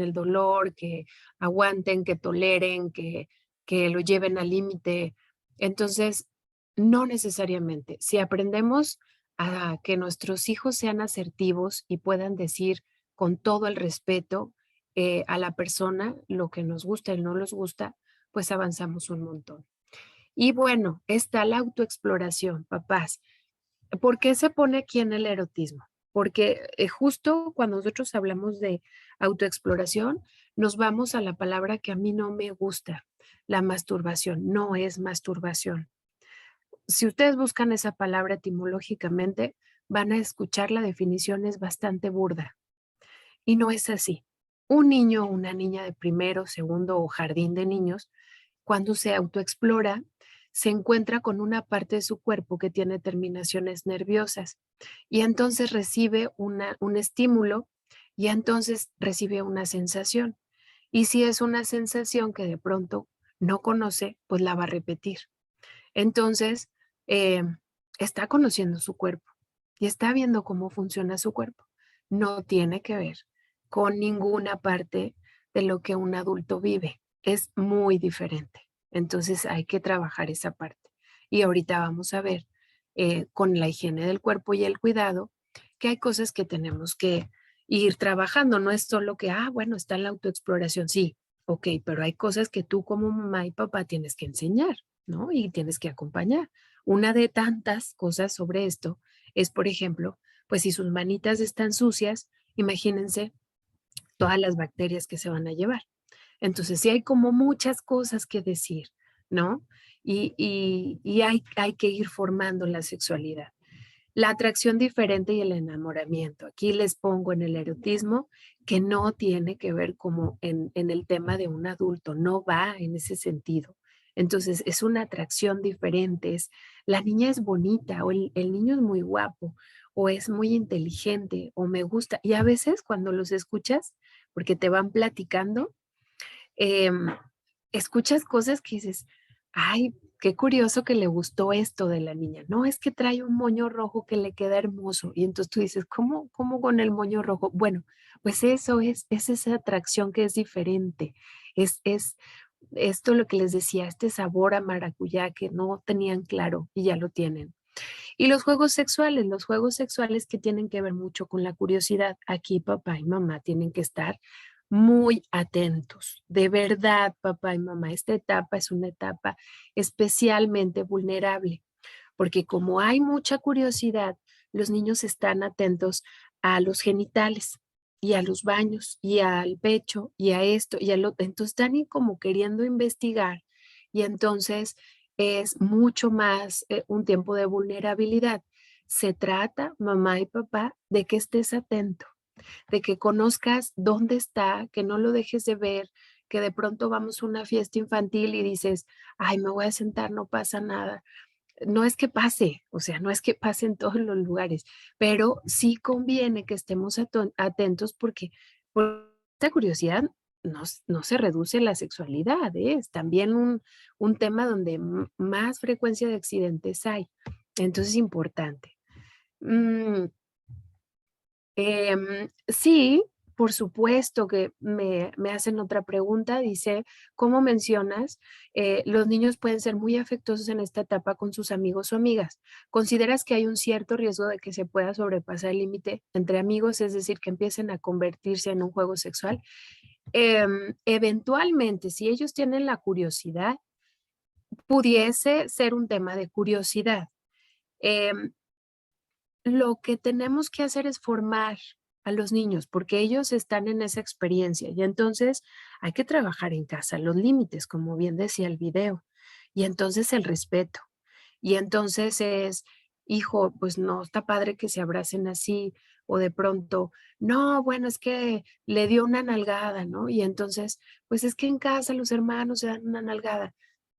el dolor, que aguanten, que toleren, que lo lleven al límite. Entonces, no necesariamente. Si aprendemos a que nuestros hijos sean asertivos y puedan decir con todo el respeto a la persona lo que nos gusta y no nos gusta, pues avanzamos un montón. Y bueno, está la autoexploración, papás. ¿Por qué se pone aquí en el erotismo? Porque justo cuando nosotros hablamos de autoexploración, nos vamos a la palabra que a mí no me gusta, la masturbación. No es masturbación. Si ustedes buscan esa palabra etimológicamente, van a escuchar la definición es bastante burda. Y no es así. Un niño o una niña de primero, segundo o jardín de niños cuando se autoexplora, se encuentra con una parte de su cuerpo que tiene terminaciones nerviosas y entonces recibe un estímulo y entonces recibe una sensación. Y si es una sensación que de pronto no conoce, pues la va a repetir. Entonces, eh, está conociendo su cuerpo y está viendo cómo funciona su cuerpo. No tiene que ver con ninguna parte de lo que un adulto vive. Es muy diferente. Entonces hay que trabajar esa parte. Y ahorita vamos a ver con la higiene del cuerpo y el cuidado que hay cosas que tenemos que ir trabajando. No es solo que, bueno, está la autoexploración. Sí, ok, pero hay cosas que tú como mamá y papá tienes que enseñar, ¿no? Y tienes que acompañar. Una de tantas cosas sobre esto es, por ejemplo, pues si sus manitas están sucias, imagínense todas las bacterias que se van a llevar. Entonces, sí hay como muchas cosas que decir, ¿no? Y hay que ir formando la sexualidad. La atracción diferente y el enamoramiento. Aquí les pongo en el erotismo que no tiene que ver como en el tema de un adulto, no va en ese sentido. Entonces es una atracción diferente, la niña es bonita o el niño es muy guapo o es muy inteligente o me gusta. Y a veces cuando los escuchas, porque te van platicando, em, escuchas cosas que dices, ay, qué curioso que le gustó esto de la niña. No, es que trae un moño rojo que le queda hermoso. Y entonces tú dices, ¿cómo con el moño rojo? Bueno, pues eso es esa atracción que es diferente. Es esto lo que les decía, este sabor a maracuyá que no tenían claro y ya lo tienen. Y los juegos sexuales que tienen que ver mucho con la curiosidad. Aquí papá y mamá tienen que estar muy atentos. De verdad, papá y mamá, esta etapa es una etapa especialmente vulnerable, porque como hay mucha curiosidad, los niños están atentos a los genitales y a los baños y al pecho y a esto y a lo entonces están como queriendo investigar y entonces es mucho más un tiempo de vulnerabilidad. Se trata, mamá y papá, de que estés atento, de que conozcas dónde está, que no lo dejes de ver, que de pronto vamos a una fiesta infantil y dices, ay, me voy a sentar, no pasa nada. No es que pase, o sea, no es que pase en todos los lugares, pero sí conviene que estemos atentos porque por esta curiosidad no se reduce la sexualidad, ¿eh? Es también un tema donde más frecuencia de accidentes hay. Entonces es importante. Mm, sí, por supuesto que me hacen otra pregunta, dice, ¿cómo mencionas? Los niños pueden ser muy afectuosos en esta etapa con sus amigos o amigas. ¿Consideras que hay un cierto riesgo de que se pueda sobrepasar el límite entre amigos, es decir, que empiecen a convertirse en un juego sexual? Eventualmente, si ellos tienen la curiosidad, pudiese ser un tema de curiosidad. Em, lo que tenemos que hacer es formar a los niños, porque ellos están en esa experiencia y entonces hay que trabajar en casa los límites, como bien decía el video, y entonces el respeto. Y entonces es, hijo, pues no está padre que se abracen así, o de pronto, no, bueno, es que le dio una nalgada, ¿no? Y entonces, pues es que en casa los hermanos se dan una nalgada.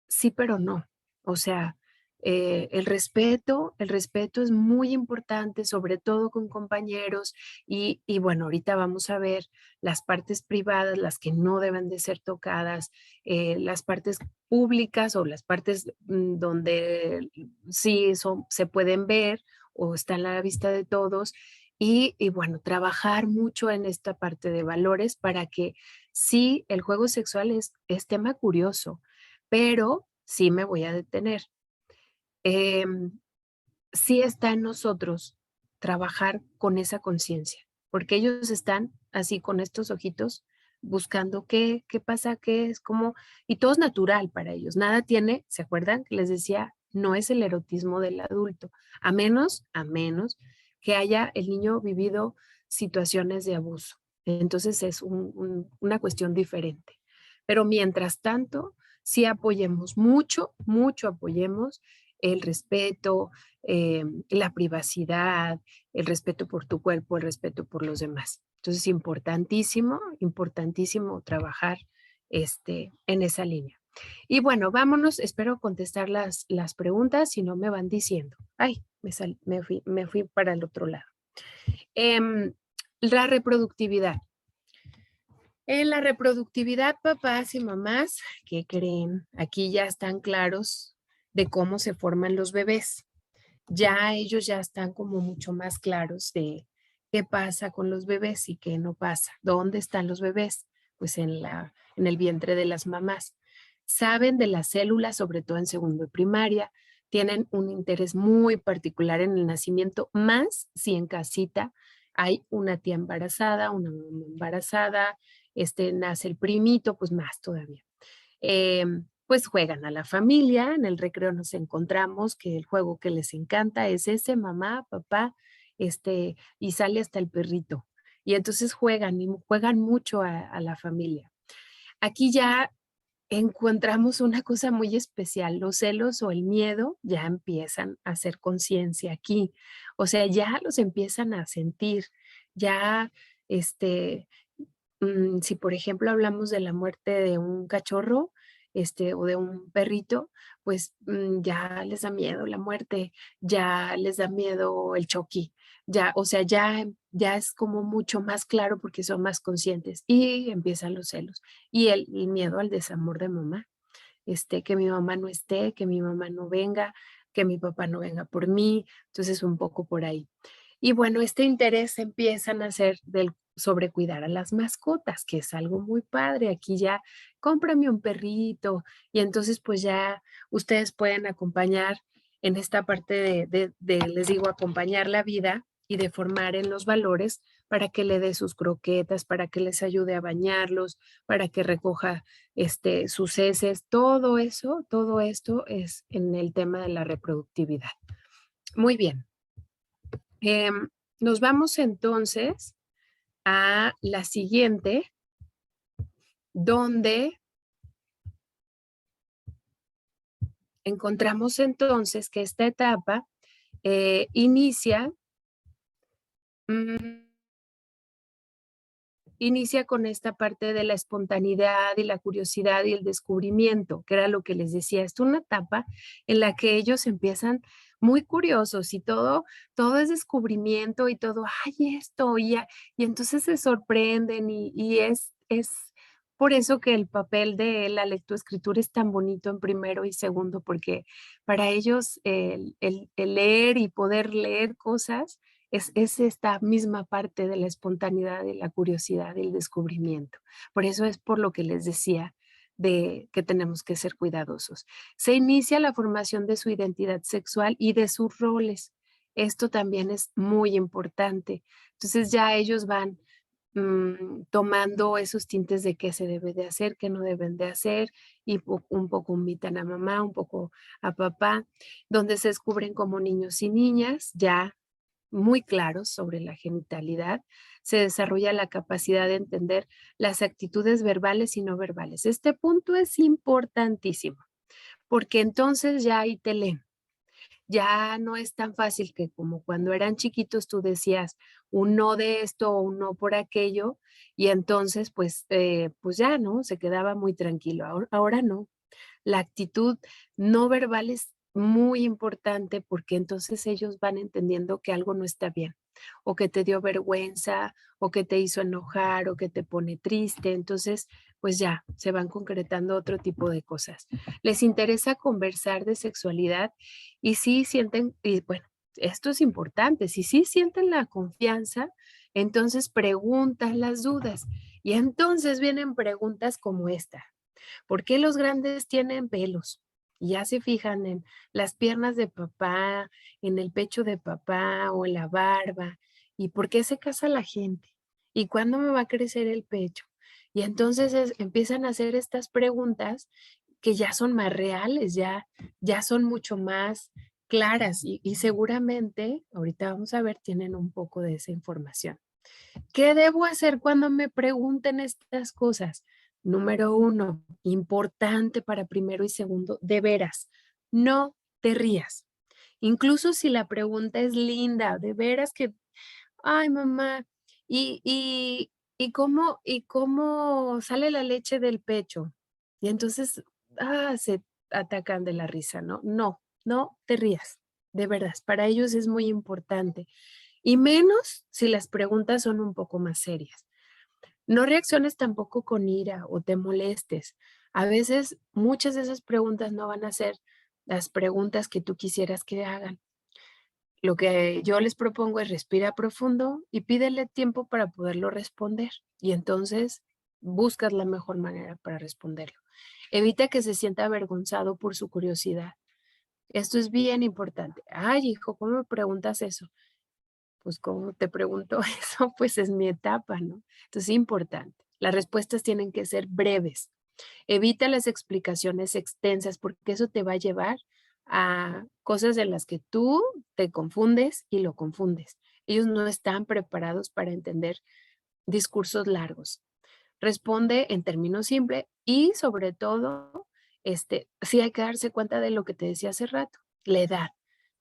Sí, pero no. O sea, el respeto es muy importante, sobre todo con compañeros. Y bueno, ahorita vamos a ver las partes privadas, las que no deben de ser tocadas, las partes públicas o las partes donde sí se pueden ver o están a la vista de todos. Y bueno, trabajar mucho en esta parte de valores para que sí, el juego sexual es tema curioso, pero sí me voy a detener. Em, sí está en nosotros trabajar con esa conciencia, porque ellos están así con estos ojitos buscando qué pasa, qué es, cómo, y todo es natural para ellos. Nada tiene, ¿se acuerdan que les decía? No es el erotismo del adulto, a menos que haya el niño vivido situaciones de abuso. Entonces es una cuestión diferente. Pero mientras tanto, sí apoyemos mucho apoyemos el respeto, la privacidad, el respeto por tu cuerpo, el respeto por los demás. Entonces, importantísimo trabajar en esa línea. Y bueno, vámonos, espero contestar las preguntas, si no me van diciendo. Ay, me fui para el otro lado. Em, la reproductividad. En la reproductividad, papás y mamás, ¿qué creen? Aquí ya están claros de cómo se forman los bebés. Ya ellos ya están como mucho más claros de qué pasa con los bebés y qué no pasa. ¿Dónde están los bebés? Pues en el vientre de las mamás. Saben de las células, sobre todo en segundo de primaria, tienen un interés muy particular en el nacimiento, más si en casita hay una tía embarazada, una mamá embarazada, nace el primito, pues más todavía. Pues juegan a la familia, en el recreo nos encontramos que el juego que les encanta es ese, mamá, papá, y sale hasta el perrito. Y entonces juegan y juegan mucho a la familia. Aquí ya encontramos una cosa muy especial, los celos o el miedo ya empiezan a hacer conciencia aquí, o sea, ya los empiezan a sentir, ya, este, si por ejemplo hablamos de la muerte de un cachorro, o de un perrito, pues ya les da miedo la muerte, ya les da miedo el choqui, ya, o sea, ya es como mucho más claro porque son más conscientes y empiezan los celos y el miedo al desamor de mamá, que mi mamá no esté, que mi mamá no venga, que mi papá no venga por mí, entonces un poco por ahí. Y bueno, este interés empieza a nacer sobre cuidar a las mascotas, que es algo muy padre. Aquí ya cómprame un perrito y entonces pues ya ustedes pueden acompañar en esta parte les digo, acompañar la vida y de formar en los valores para que le dé sus croquetas, para que les ayude a bañarlos, para que recoja sus heces, todo esto es en el tema de la reproductividad. Muy bien. Nos vamos entonces a la siguiente, donde encontramos entonces que esta etapa inicia, mm, inicia con esta parte de la espontaneidad y la curiosidad y el descubrimiento, que era lo que les decía. Es una etapa en la que ellos empiezan muy curiosos y todo es descubrimiento y todo, ay, esto, y entonces se sorprenden y es por eso que el papel de la lectoescritura es tan bonito en primero y segundo, porque para ellos el leer y poder leer cosas es esta misma parte de la espontaneidad, de la curiosidad, del descubrimiento. Por eso es por lo que les decía de que tenemos que ser cuidadosos. Se inicia la formación de su identidad sexual y de sus roles. Esto también es muy importante. Entonces ya ellos van tomando esos tintes de qué se debe de hacer, qué no deben de hacer, y un poco invitan a mamá, un poco a papá, donde se descubren como niños y niñas, ya muy claros sobre la genitalidad, se desarrolla la capacidad de entender las actitudes verbales y no verbales. Este punto es importantísimo, porque entonces ya ahí te leen. ya no es tan fácil que como cuando eran chiquitos tú decías un no de esto o un no por aquello y entonces pues ya, ¿no? Se quedaba muy tranquilo. Ahora no. La actitud no verbal es muy importante porque entonces ellos van entendiendo que algo no está bien, o que te dio vergüenza, o que te hizo enojar, o que te pone triste. Entonces, pues ya, se van concretando otro tipo de cosas. Les interesa conversar de sexualidad y sí sienten, y bueno, esto es importante, si sí sienten la confianza, entonces preguntan las dudas. Y entonces vienen preguntas como esta. ¿Por qué los grandes tienen pelos? Y ya se fijan en las piernas de papá, en el pecho de papá o en la barba. ¿Y por qué se casa la gente? ¿Y cuándo me va a crecer el pecho? Y entonces empiezan a hacer estas preguntas que ya son más reales, ya son mucho más claras y seguramente, ahorita vamos a ver, tienen un poco de esa información. ¿Qué debo hacer cuando me pregunten estas cosas? Número uno, importante para primero y segundo, de veras, no te rías. Incluso si la pregunta es linda, de veras que, ay, mamá, ¿y cómo sale la leche del pecho? Y entonces, se atacan de la risa, ¿no? No, no te rías, de veras, para ellos es muy importante. Y menos si las preguntas son un poco más serias. No reacciones tampoco con ira o te molestes. A veces muchas de esas preguntas no van a ser las preguntas que tú quisieras que hagan. Lo que yo les propongo es respira profundo y pídele tiempo para poderlo responder. Y entonces buscas la mejor manera para responderlo. Evita que se sienta avergonzado por su curiosidad. Esto es bien importante. Ay, hijo, ¿cómo me preguntas eso? Pues, ¿cómo te pregunto eso? Pues es mi etapa, ¿no? Entonces, es importante. Las respuestas tienen que ser breves. Evita las explicaciones extensas porque eso te va a llevar a cosas en las que tú te confundes y lo confundes. Ellos no están preparados para entender discursos largos. Responde en términos simples y sobre todo, sí hay que darse cuenta de lo que te decía hace rato, la edad.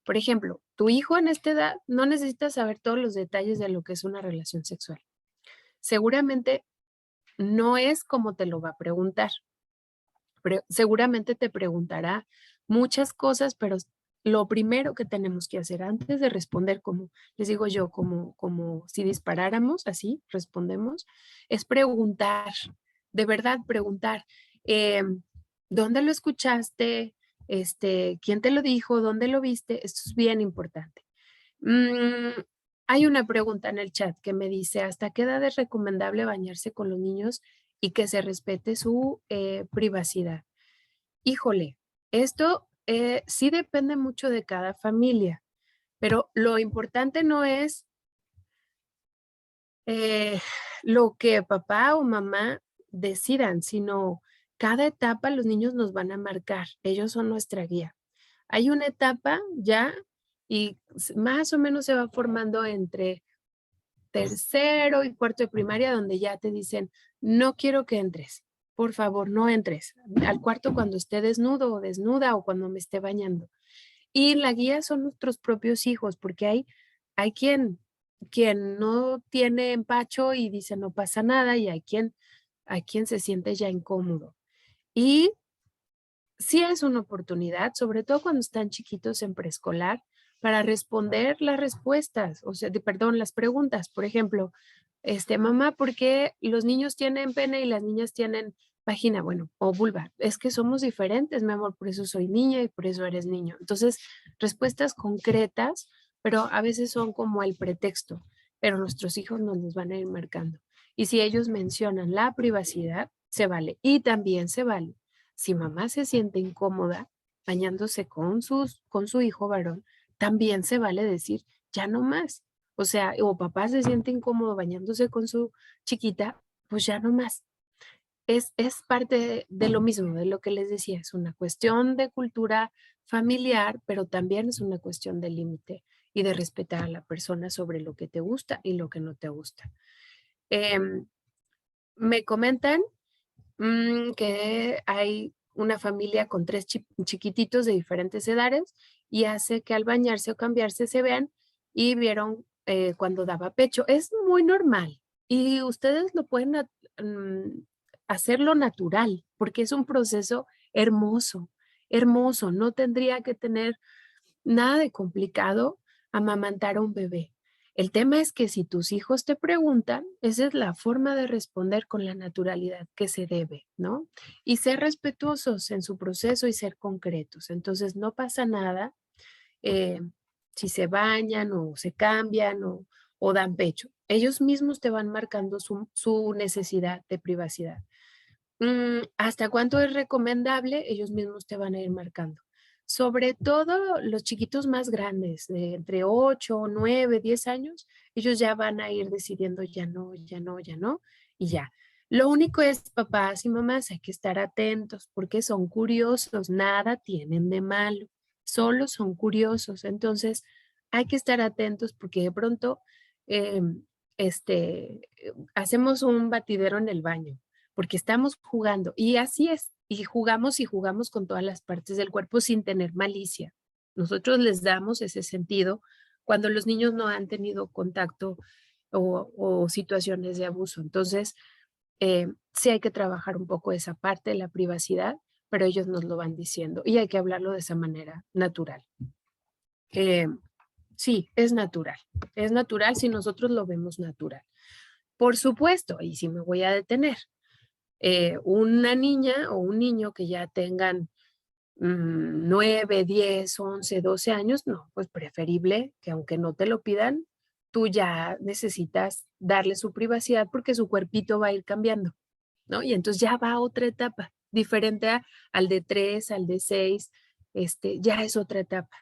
Por ejemplo, tu hijo en esta edad no necesita saber todos los detalles de lo que es una relación sexual. Seguramente no es como te lo va a preguntar. Seguramente te preguntará muchas cosas, pero lo primero que tenemos que hacer antes de responder, como les digo yo, como si disparáramos, así respondemos, es preguntar, de verdad preguntar, em, ¿dónde lo escuchaste? ¿Quién te lo dijo? ¿Dónde lo viste? Esto es bien importante. Mm, hay una pregunta en el chat que me dice, ¿hasta qué edad es recomendable bañarse con los niños y que se respete su privacidad? Híjole, esto sí depende mucho de cada familia, pero lo importante no es eh, lo que papá o mamá decidan, sino cada etapa los niños nos van a marcar, ellos son nuestra guía. Hay una etapa ya y más o menos se va formando entre tercero y cuarto de primaria, donde ya te dicen, no quiero que entres, por favor, no entres al cuarto cuando esté desnudo o desnuda o cuando me esté bañando. Y la guía son nuestros propios hijos, porque hay quien no tiene empacho y dice no pasa nada, y hay quien se siente ya incómodo. Y sí es una oportunidad, sobre todo cuando están chiquitos en preescolar, para responder las respuestas, o sea, perdón, las preguntas. Por ejemplo, mamá, ¿por qué los niños tienen pene y las niñas tienen vagina? Bueno, o vulva. Es que somos diferentes, mi amor, por eso soy niña y por eso eres niño. Entonces, respuestas concretas, pero a veces son como el pretexto, pero nuestros hijos nos los van a ir marcando. Y si ellos mencionan la privacidad, se vale. Y también se vale si mamá se siente incómoda bañándose con su hijo varón, también se vale decir, ya no más. O sea, o papá se siente incómodo bañándose con su chiquita, pues ya no más. Es parte de lo mismo, de lo que les decía, es una cuestión de cultura familiar, pero también es una cuestión de límite y de respetar a la persona sobre lo que te gusta y lo que no te gusta. Em, Me comentan que hay una familia con tres chiquititos de diferentes edades y hace que al bañarse o cambiarse se vean y vieron cuando daba pecho. Es muy normal y ustedes lo pueden mm, hacerlo natural porque es un proceso hermoso, hermoso. No tendría que tener nada de complicado amamantar a un bebé. El tema es que si tus hijos te preguntan, esa es la forma de responder con la naturalidad que se debe, ¿no? Y ser respetuosos en su proceso y ser concretos. Entonces, no pasa nada eh, si se bañan o se cambian o dan pecho. Ellos mismos te van marcando su necesidad de privacidad. ¿Hasta cuánto es recomendable? Ellos mismos te van a ir marcando. Sobre todo los chiquitos más grandes, de entre 8, 9, 10 años, ellos ya van a ir decidiendo ya no, ya no, ya no, y ya. Lo único es, papás y mamás, hay que estar atentos porque son curiosos, nada tienen de malo, solo son curiosos. Entonces, hay que estar atentos porque de pronto hacemos un batidero en el baño porque estamos jugando y así es, y jugamos con todas las partes del cuerpo sin tener malicia. Nosotros les damos ese sentido cuando los niños no han tenido contacto o situaciones de abuso. Entonces, sí hay que trabajar un poco esa parte de la privacidad, pero ellos nos lo van diciendo y hay que hablarlo de esa manera natural. Eh, sí, es natural si nosotros lo vemos natural. Por supuesto, y si me voy a detener, una niña o un niño que ya tengan 9, 10, 11, 12 años, no, pues preferible que aunque no te lo pidan, tú ya necesitas darle su privacidad porque su cuerpito va a ir cambiando, ¿no? Y entonces ya va a otra etapa, diferente al de 3, al de 6, ya es otra etapa.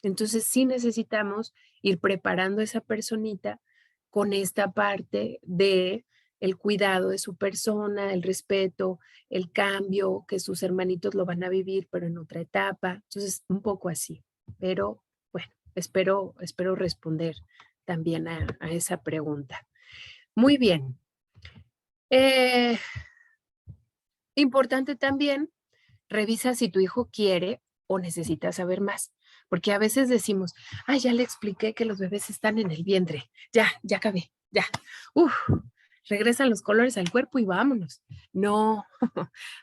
Entonces sí necesitamos ir preparando a esa personita con esta parte de el cuidado de su persona, el respeto, el cambio, que sus hermanitos lo van a vivir, pero en otra etapa. Entonces, un poco así. Pero bueno, espero responder también a esa pregunta. Muy bien. Eh, Importante también, revisa si tu hijo quiere o necesita saber más, porque a veces decimos, ay, ya le expliqué que los bebés están en el vientre, ya acabé, ya. Uf, regresan los colores al cuerpo y vámonos. No,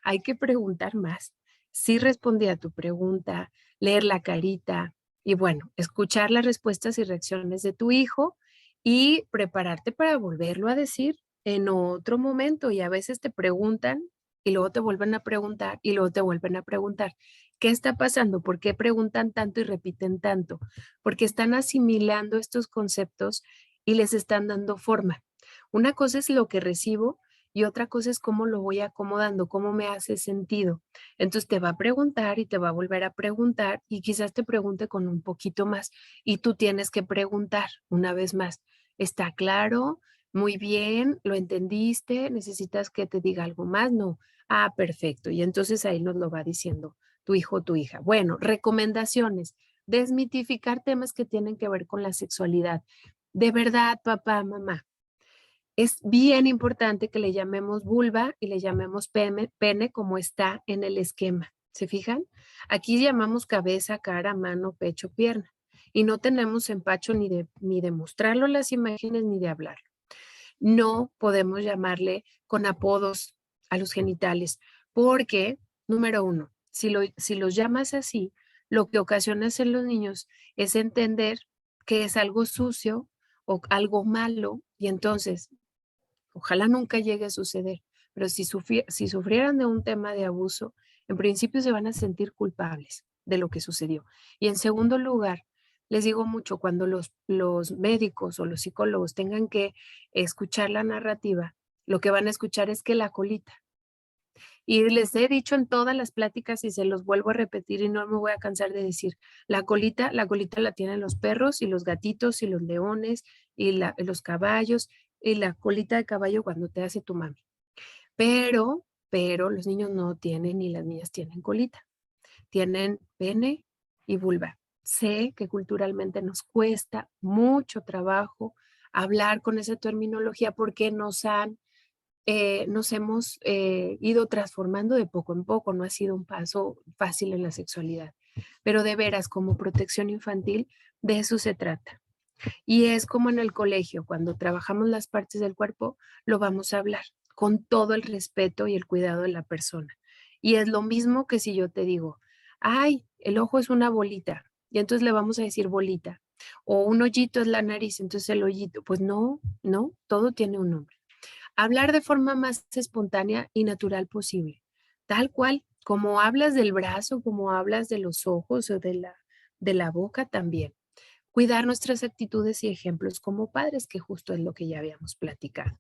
hay que preguntar más. Sí respondí a tu pregunta, leer la carita y bueno, escuchar las respuestas y reacciones de tu hijo y prepararte para volverlo a decir en otro momento. Y a veces te preguntan y luego te vuelven a preguntar y luego te vuelven a preguntar. ¿Qué está pasando? ¿Por qué preguntan tanto y repiten tanto? Porque están asimilando estos conceptos y les están dando forma. Una cosa es lo que recibo y otra cosa es cómo lo voy acomodando, cómo me hace sentido. Entonces te va a preguntar y te va a volver a preguntar y quizás te pregunte con un poquito más y tú tienes que preguntar una vez más. ¿Está claro? Muy bien, ¿lo entendiste? ¿Necesitas que te diga algo más? No. Ah, perfecto. Y entonces ahí nos lo va diciendo tu hijo o tu hija. Bueno, recomendaciones. Desmitificar temas que tienen que ver con la sexualidad. De verdad, papá, mamá, es bien importante que le llamemos vulva y le llamemos pene como está en el esquema. ¿Se fijan? Aquí llamamos cabeza, cara, mano, pecho, pierna. Y no tenemos empacho ni de mostrarlo las imágenes ni de hablarlo. No podemos llamarle con apodos a los genitales, porque, número uno, si los llamas así, lo que ocasionas en los niños es entender que es algo sucio o algo malo, y entonces, ojalá nunca llegue a suceder, pero si sufrieran de un tema de abuso, en principio se van a sentir culpables de lo que sucedió. Y en segundo lugar, les digo mucho, cuando los médicos o los psicólogos tengan que escuchar la narrativa, lo que van a escuchar es que la colita. Y les he dicho en todas las pláticas y se los vuelvo a repetir y no me voy a cansar de decir, la colita la tienen los perros y los gatitos y los leones y los caballos y la colita de caballo cuando te hace tu mami. Pero los niños no tienen ni las niñas tienen colita, tienen pene y vulva. Sé que culturalmente nos cuesta mucho trabajo hablar con esa terminología porque nos hemos ido transformando de poco en poco, no ha sido un paso fácil en la sexualidad. pero de veras como protección infantil, de eso se trata. Y es como en el colegio, cuando trabajamos las partes del cuerpo, lo vamos a hablar con todo el respeto y el cuidado de la persona. Y es lo mismo que si yo te digo, ay, el ojo es una bolita, y entonces le vamos a decir bolita. O un hoyito es la nariz, entonces el hoyito. Pues no, no, todo tiene un nombre. Hablar de forma más espontánea y natural posible, tal cual, como hablas del brazo, como hablas de los ojos o de la boca también. Cuidar nuestras actitudes y ejemplos como padres, que justo es lo que ya habíamos platicado.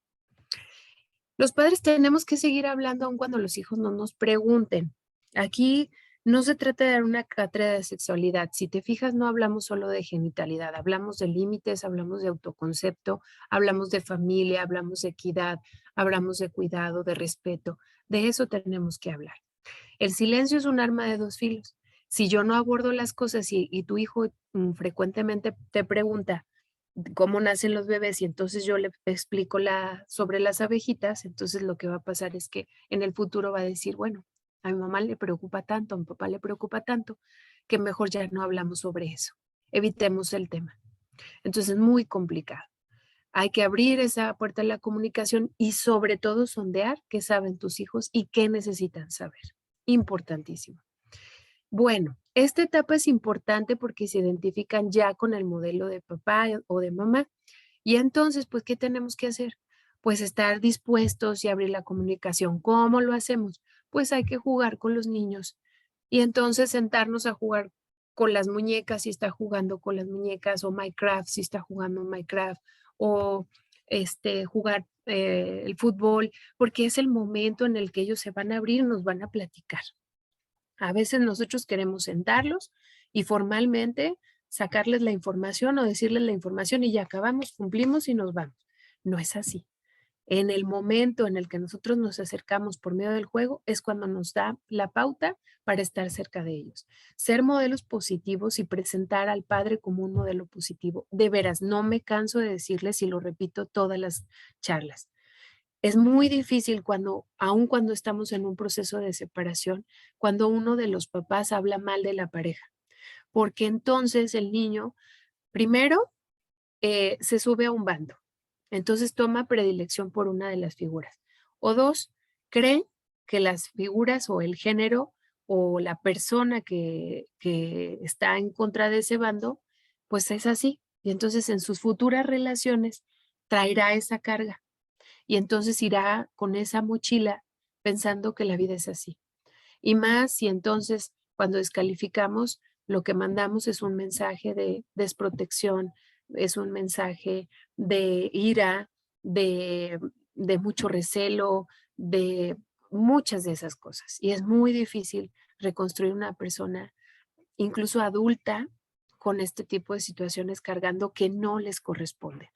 Los padres tenemos que seguir hablando aun cuando los hijos no nos pregunten. Aquí no se trata de dar una cátedra de sexualidad. Si te fijas, no hablamos solo de genitalidad, hablamos de límites, hablamos de autoconcepto, hablamos de familia, hablamos de equidad, hablamos de cuidado, de respeto. De eso tenemos que hablar. El silencio es un arma de dos filos. Si yo no abordo las cosas y tu hijo frecuentemente te pregunta cómo nacen los bebés y entonces yo le explico sobre las abejitas, entonces lo que va a pasar es que en el futuro va a decir, bueno, a mi mamá le preocupa tanto, a mi papá le preocupa tanto, que mejor ya no hablamos sobre eso. Evitemos el tema. Entonces es muy complicado. Hay que abrir esa puerta de la comunicación y sobre todo sondear qué saben tus hijos y qué necesitan saber. Importantísimo. Bueno, esta etapa es importante porque se identifican ya con el modelo de papá o de mamá. Y entonces, pues, ¿qué tenemos que hacer? Pues estar dispuestos y abrir la comunicación. ¿Cómo lo hacemos? Pues hay que jugar con los niños y entonces sentarnos a jugar con las muñecas si está jugando con las muñecas o Minecraft si está jugando Minecraft o jugar el fútbol, porque es el momento en el que ellos se van a abrir y nos van a platicar. A veces nosotros queremos sentarlos y formalmente sacarles la información o decirles la información y ya acabamos, cumplimos y nos vamos. No es así. En el momento en el que nosotros nos acercamos por medio del juego es cuando nos da la pauta para estar cerca de ellos. Ser modelos positivos y presentar al padre como un modelo positivo. De veras, no me canso de decirles y lo repito todas las charlas. Es muy difícil aun cuando estamos en un proceso de separación, cuando uno de los papás habla mal de la pareja, porque entonces el niño, primero, se sube a un bando, entonces toma predilección por una de las figuras. O dos, cree que las figuras o el género o la persona que está en contra de ese bando, pues es así. Y entonces en sus futuras relaciones traerá esa carga y entonces irá con esa mochila pensando que la vida es así. Y más si entonces cuando descalificamos, lo que mandamos es un mensaje de desprotección, es un mensaje de ira, de, de mucho recelo, de muchas de esas cosas. Y es muy difícil reconstruir una persona, incluso adulta, con este tipo de situaciones cargando que no les corresponden.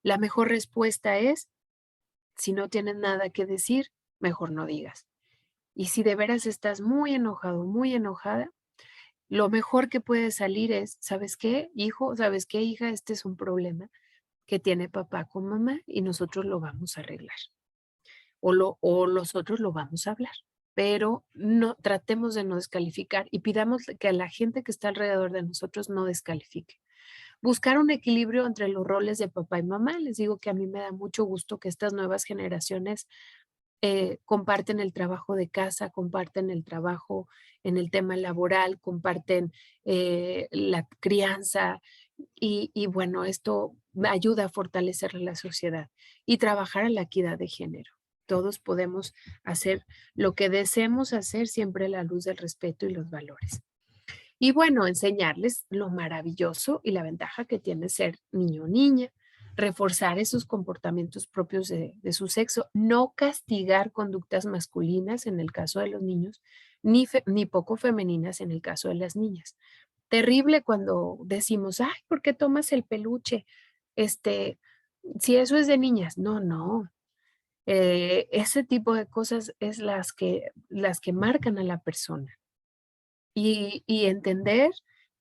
La mejor respuesta es si no tienes nada que decir, mejor no digas. Y si de veras estás muy enojado, muy enojada, lo mejor que puede salir es, ¿sabes qué, hijo? ¿Sabes qué, hija? Este es un problema que tiene papá con mamá y nosotros lo vamos a arreglar. O nosotros lo vamos a hablar. Pero no tratemos de no descalificar y pidamos que a la gente que está alrededor de nosotros no descalifique. Buscar un equilibrio entre los roles de papá y mamá. Les digo que a mí me da mucho gusto que estas nuevas generaciones comparten el trabajo de casa, comparten el trabajo en el tema laboral, comparten la crianza y bueno, esto ayuda a fortalecer la sociedad y trabajar en la equidad de género. Todos podemos hacer lo que deseemos hacer siempre a la luz del respeto y los valores. Y bueno, enseñarles lo maravilloso y la ventaja que tiene ser niño o niña, reforzar esos comportamientos propios de su sexo, no castigar conductas masculinas en el caso de los niños, ni poco femeninas en el caso de las niñas. Terrible cuando decimos, ay, ¿por qué tomas el peluche? Este, si eso es de niñas. No, no. Ese tipo de cosas es las que marcan a la persona y entender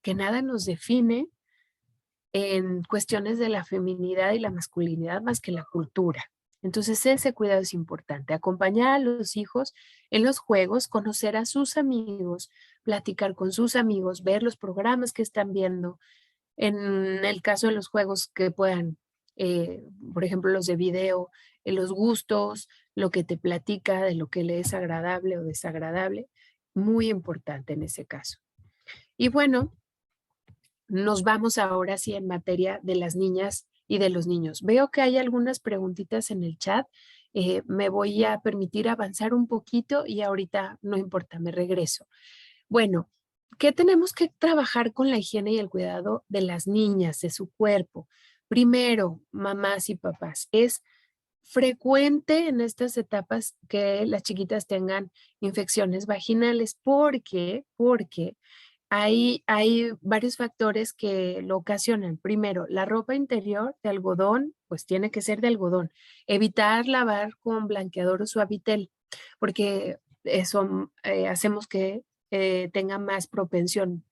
que nada nos define en cuestiones de la feminidad y la masculinidad más que la cultura. Entonces ese cuidado es importante, acompañar a los hijos en los juegos, conocer a sus amigos, platicar con sus amigos, ver los programas que están viendo. En el caso de los juegos que puedan, por ejemplo, los de video, los gustos, lo que te platica de lo que le es agradable o desagradable, muy importante en ese caso. Y bueno, nos vamos ahora sí en materia de las niñas y de los niños. Veo que hay algunas preguntitas en el chat. Me voy a permitir avanzar un poquito y ahorita no importa, me regreso. Bueno, ¿qué tenemos que trabajar con la higiene y el cuidado de las niñas, de su cuerpo? Primero, mamás y papás, es frecuente en estas etapas que las chiquitas tengan infecciones vaginales. Porque hay varios factores que lo ocasionan. Primero, la ropa interior de algodón, pues tiene que ser de algodón. Evitar lavar con blanqueador o suavitel, porque eso hacemos que tenga más propensión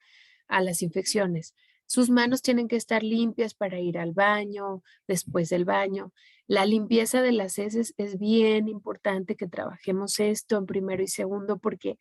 a las infecciones. Sus manos tienen que estar limpias para ir al baño, después del baño. La limpieza de las heces es bien importante que trabajemos esto en primero y segundo porque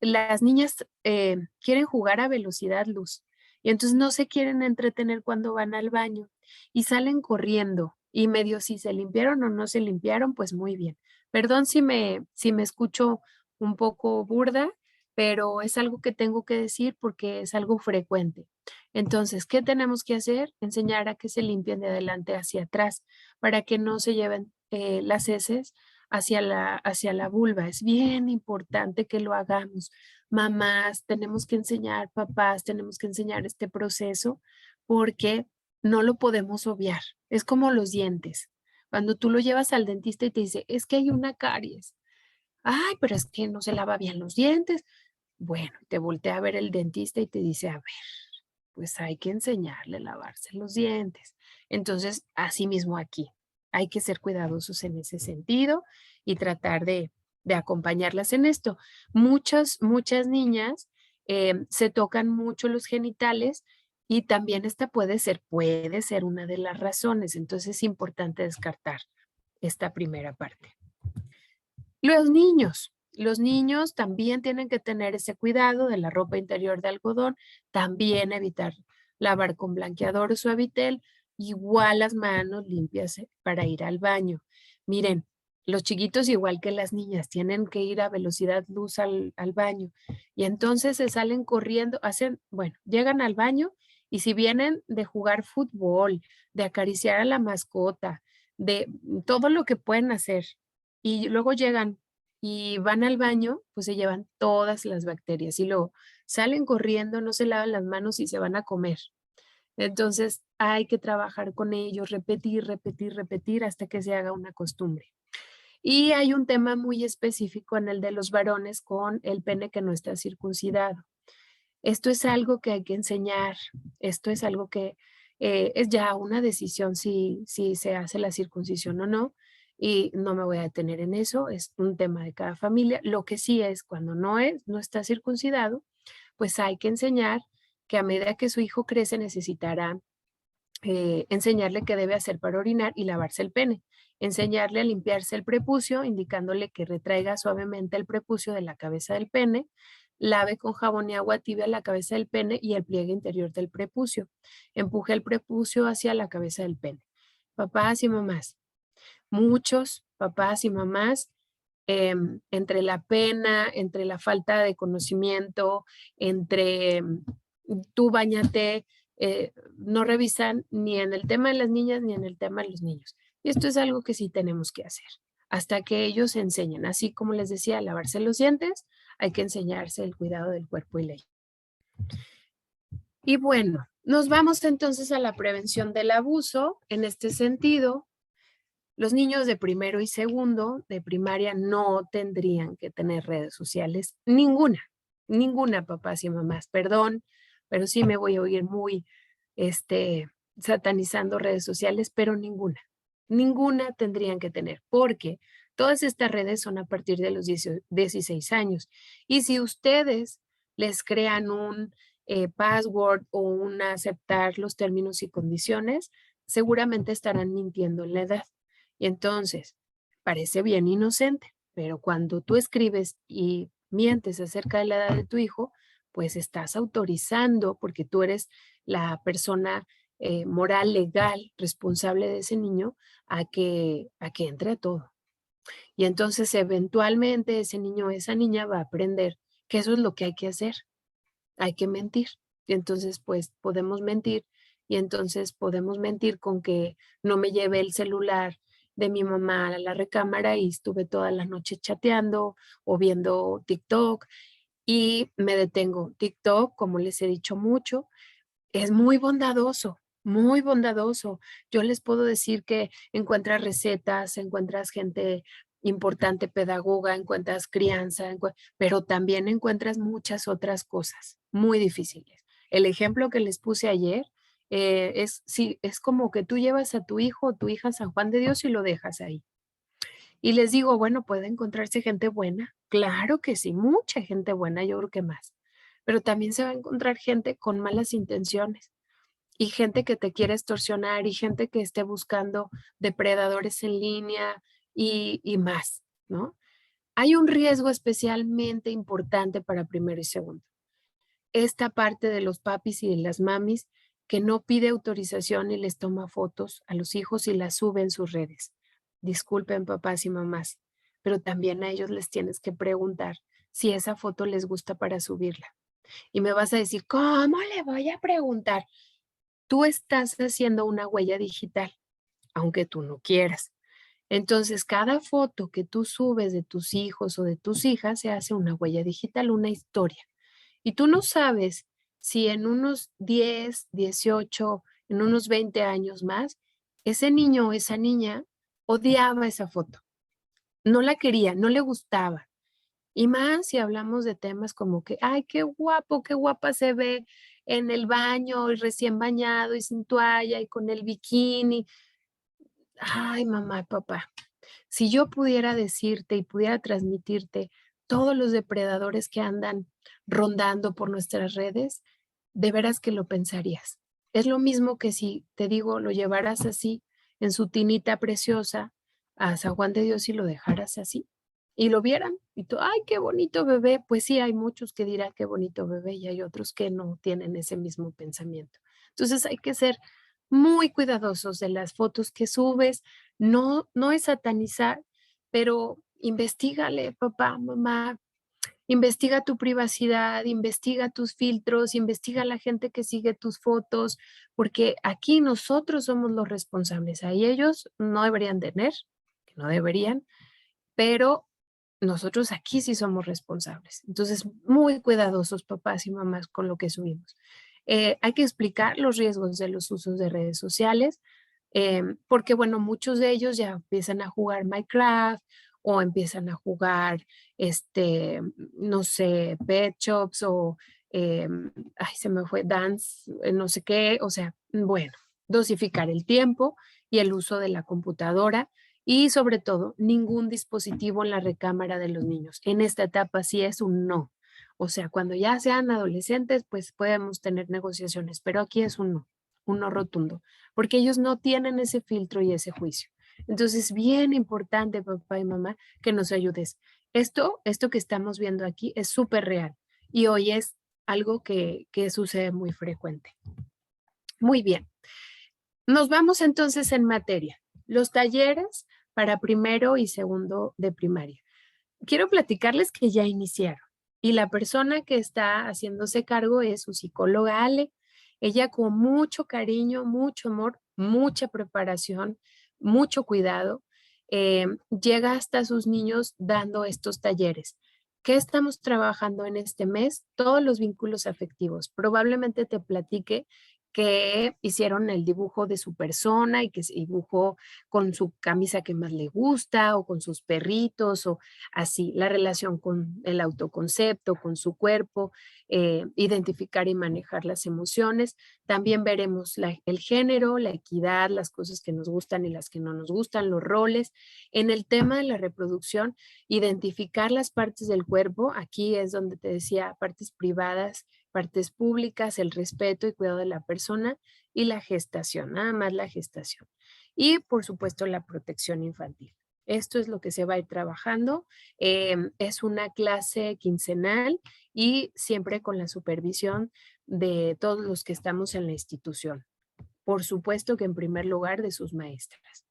las niñas quieren jugar a velocidad luz y entonces no se quieren entretener cuando van al baño y salen corriendo y medio si se limpiaron o no se limpiaron, pues muy bien. Perdón si me escucho un poco burda, pero es algo que tengo que decir porque es algo frecuente. Entonces, ¿qué tenemos que hacer? Enseñar a que se limpien de adelante hacia atrás para que no se lleven las heces hacia la vulva. Es bien importante que lo hagamos. Mamás, tenemos que enseñar, papás, tenemos que enseñar este proceso porque no lo podemos obviar. Es como los dientes. Cuando tú lo llevas al dentista y te dice, es que hay una caries. Ay, pero es que no se lava bien los dientes. Bueno, te voltea a ver el dentista y te dice, a ver, pues hay que enseñarle a lavarse los dientes. Entonces, así mismo aquí, hay que ser cuidadosos en ese sentido y tratar de acompañarlas en esto. Muchas niñas se tocan mucho los genitales y también esta puede ser una de las razones. Entonces es importante descartar esta primera parte. Los niños también tienen que tener ese cuidado de la ropa interior de algodón, también evitar lavar con blanqueador o suavitel, igual las manos limpias para ir al baño. Miren, los chiquitos igual que las niñas tienen que ir a velocidad luz al baño y entonces se salen corriendo, llegan al baño y si vienen de jugar fútbol, de acariciar a la mascota, de todo lo que pueden hacer y luego llegan y van al baño, pues se llevan todas las bacterias y luego salen corriendo, no se lavan las manos y se van a comer. Entonces hay que trabajar con ellos, repetir, repetir, repetir hasta que se haga una costumbre. Y hay un tema muy específico en el de los varones con el pene que no está circuncidado. Esto es algo que hay que enseñar, esto es algo que es ya una decisión si se hace la circuncisión o no, y no me voy a detener en eso, es un tema de cada familia. Lo que sí es cuando no está circuncidado, pues hay que enseñar que a medida que su hijo crece necesitará enseñarle qué debe hacer para orinar y lavarse el pene, enseñarle a limpiarse el prepucio, indicándole que retraiga suavemente el prepucio de la cabeza del pene, lave con jabón y agua tibia la cabeza del pene y el pliegue interior del prepucio, empuje el prepucio hacia la cabeza del pene. Papás y mamás, muchos papás y mamás, entre la pena, entre la falta de conocimiento, entre tú bañate, no revisan ni en el tema de las niñas ni en el tema de los niños. Y esto es algo que sí tenemos que hacer hasta que ellos enseñen. Así como les decía, a lavarse los dientes, hay que enseñarse el cuidado del cuerpo y la higiene. Y bueno, nos vamos entonces a la prevención del abuso. En este sentido, los niños de primero y segundo de primaria no tendrían que tener redes sociales, ninguna papás y mamás, perdón, pero sí me voy a oír muy satanizando redes sociales, pero ninguna tendrían que tener, porque todas estas redes son a partir de los 16 años. Y si ustedes les crean un password o aceptar los términos y condiciones, seguramente estarán mintiendo en la edad. Y entonces, parece bien inocente, pero cuando tú escribes y mientes acerca de la edad de tu hijo, pues estás autorizando, porque tú eres la persona moral, legal, responsable de ese niño, a que entre a todo. Y entonces eventualmente ese niño o esa niña va a aprender que eso es lo que hay que hacer, hay que mentir. Y entonces pues podemos mentir y entonces podemos mentir con que no me llevé el celular de mi mamá a la recámara y estuve toda la noche chateando o viendo TikTok y me detengo. TikTok, como les he dicho mucho, es muy bondadoso, muy bondadoso. Yo les puedo decir que encuentras recetas, encuentras gente importante, pedagoga, encuentras crianza, pero también encuentras muchas otras cosas muy difíciles. El ejemplo que les puse ayer sí, es como que tú llevas a tu hijo o tu hija a San Juan de Dios y lo dejas ahí. Y les digo, bueno, puede encontrarse gente buena. Claro que sí, mucha gente buena, yo creo que más. Pero también se va a encontrar gente con malas intenciones y gente que te quiere extorsionar y gente que esté buscando depredadores en línea y más, ¿no? Hay un riesgo especialmente importante para primero y segundo. Esta parte de los papis y de las mamis que no pide autorización y les toma fotos a los hijos y las sube en sus redes. Disculpen papás y mamás, pero también a ellos les tienes que preguntar si esa foto les gusta para subirla. Y me vas a decir, ¿cómo le voy a preguntar? Tú estás haciendo una huella digital, aunque tú no quieras. Entonces, cada foto que tú subes de tus hijos o de tus hijas se hace una huella digital, una historia. Y tú no sabes si en unos 10, 18, en unos 20 años más, ese niño o esa niña odiaba esa foto. No la quería, no le gustaba. Y más si hablamos de temas como que, ay, qué guapo, qué guapa se ve en el baño y recién bañado y sin toalla y con el bikini. Ay, mamá y papá, si yo pudiera decirte y pudiera transmitirte todos los depredadores que andan rondando por nuestras redes, de veras que lo pensarías. Es lo mismo que si te digo, lo llevaras así en su tinita preciosa a San Juan de Dios y lo dejaras así y lo vieran y tú, ay, qué bonito bebé. Pues sí, hay muchos que dirán qué bonito bebé y hay otros que no tienen ese mismo pensamiento. Entonces hay que ser muy cuidadosos de las fotos que subes. No es satanizar, pero investígale, papá, mamá, investiga tu privacidad, investiga tus filtros, investiga la gente que sigue tus fotos, porque aquí nosotros somos los responsables. Ahí ellos no deberían tener, que no deberían, pero nosotros aquí sí somos responsables. Entonces, muy cuidadosos papás y mamás con lo que subimos. Hay que explicar los riesgos de los usos de redes sociales, porque bueno, muchos de ellos ya empiezan a jugar Minecraft o empiezan a jugar, no sé, Pet Shops o, ay, se me fue, Dance, no sé qué, o sea, bueno, dosificar el tiempo y el uso de la computadora y sobre todo, ningún dispositivo en la recámara de los niños. En esta etapa sí es un no. O sea, cuando ya sean adolescentes, pues podemos tener negociaciones, pero aquí es un no rotundo, porque ellos no tienen ese filtro y ese juicio. Entonces, bien importante, papá y mamá, que nos ayudes. Esto que estamos viendo aquí es súper real y hoy es algo que sucede muy frecuente. Muy bien. Nos vamos entonces en materia. Los talleres para primero y segundo de primaria. Quiero platicarles que ya iniciaron y la persona que está haciéndose cargo es su psicóloga Ale. Ella con mucho cariño, mucho amor, mucha preparación, mucho cuidado, llega hasta sus niños dando estos talleres. ¿Qué estamos trabajando en este mes? Todos los vínculos afectivos. Probablemente te platique que hicieron el dibujo de su persona y que se dibujó con su camisa que más le gusta o con sus perritos o así, la relación con el autoconcepto, con su cuerpo, identificar y manejar las emociones. También veremos el género, la equidad, las cosas que nos gustan y las que no nos gustan, los roles. En el tema de la reproducción, identificar las partes del cuerpo. Aquí es donde te decía partes privadas, partes públicas, el respeto y cuidado de la persona y la gestación, nada más la gestación. y por supuesto la protección infantil. Esto es lo que se va a ir trabajando. Es una clase quincenal y siempre con la supervisión de todos los que estamos en la institución. Por supuesto que en primer lugar de sus maestras.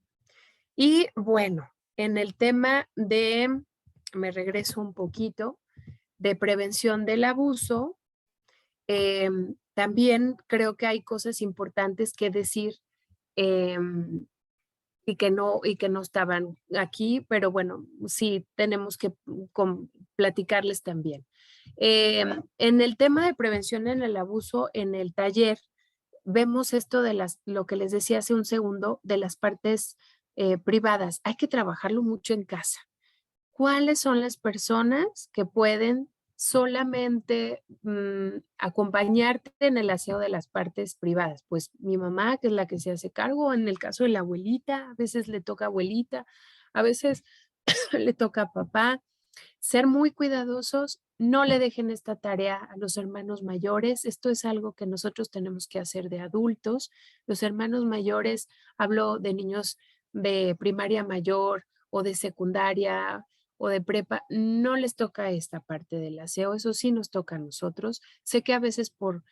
Y bueno, en el tema de, me regreso un poquito, de prevención del abuso, también creo que hay cosas importantes que decir y que no estaban aquí, pero bueno, sí tenemos que platicarles también. En el tema de prevención en el abuso, en el taller, vemos esto de lo que les decía hace un segundo, de las partes privadas. Hay que trabajarlo mucho en casa. ¿Cuáles son las personas que pueden solamente acompañarte en el aseo de las partes privadas? Pues mi mamá, que es la que se hace cargo, en el caso de la abuelita, a veces le toca abuelita, a veces le toca a papá. Ser muy cuidadosos, no le dejen esta tarea a los hermanos mayores. Esto es algo que nosotros tenemos que hacer de adultos. Los hermanos mayores, hablo de niños de primaria mayor o de secundaria o de prepa, no les toca esta parte del aseo, eso sí nos toca a nosotros. Sé que a veces por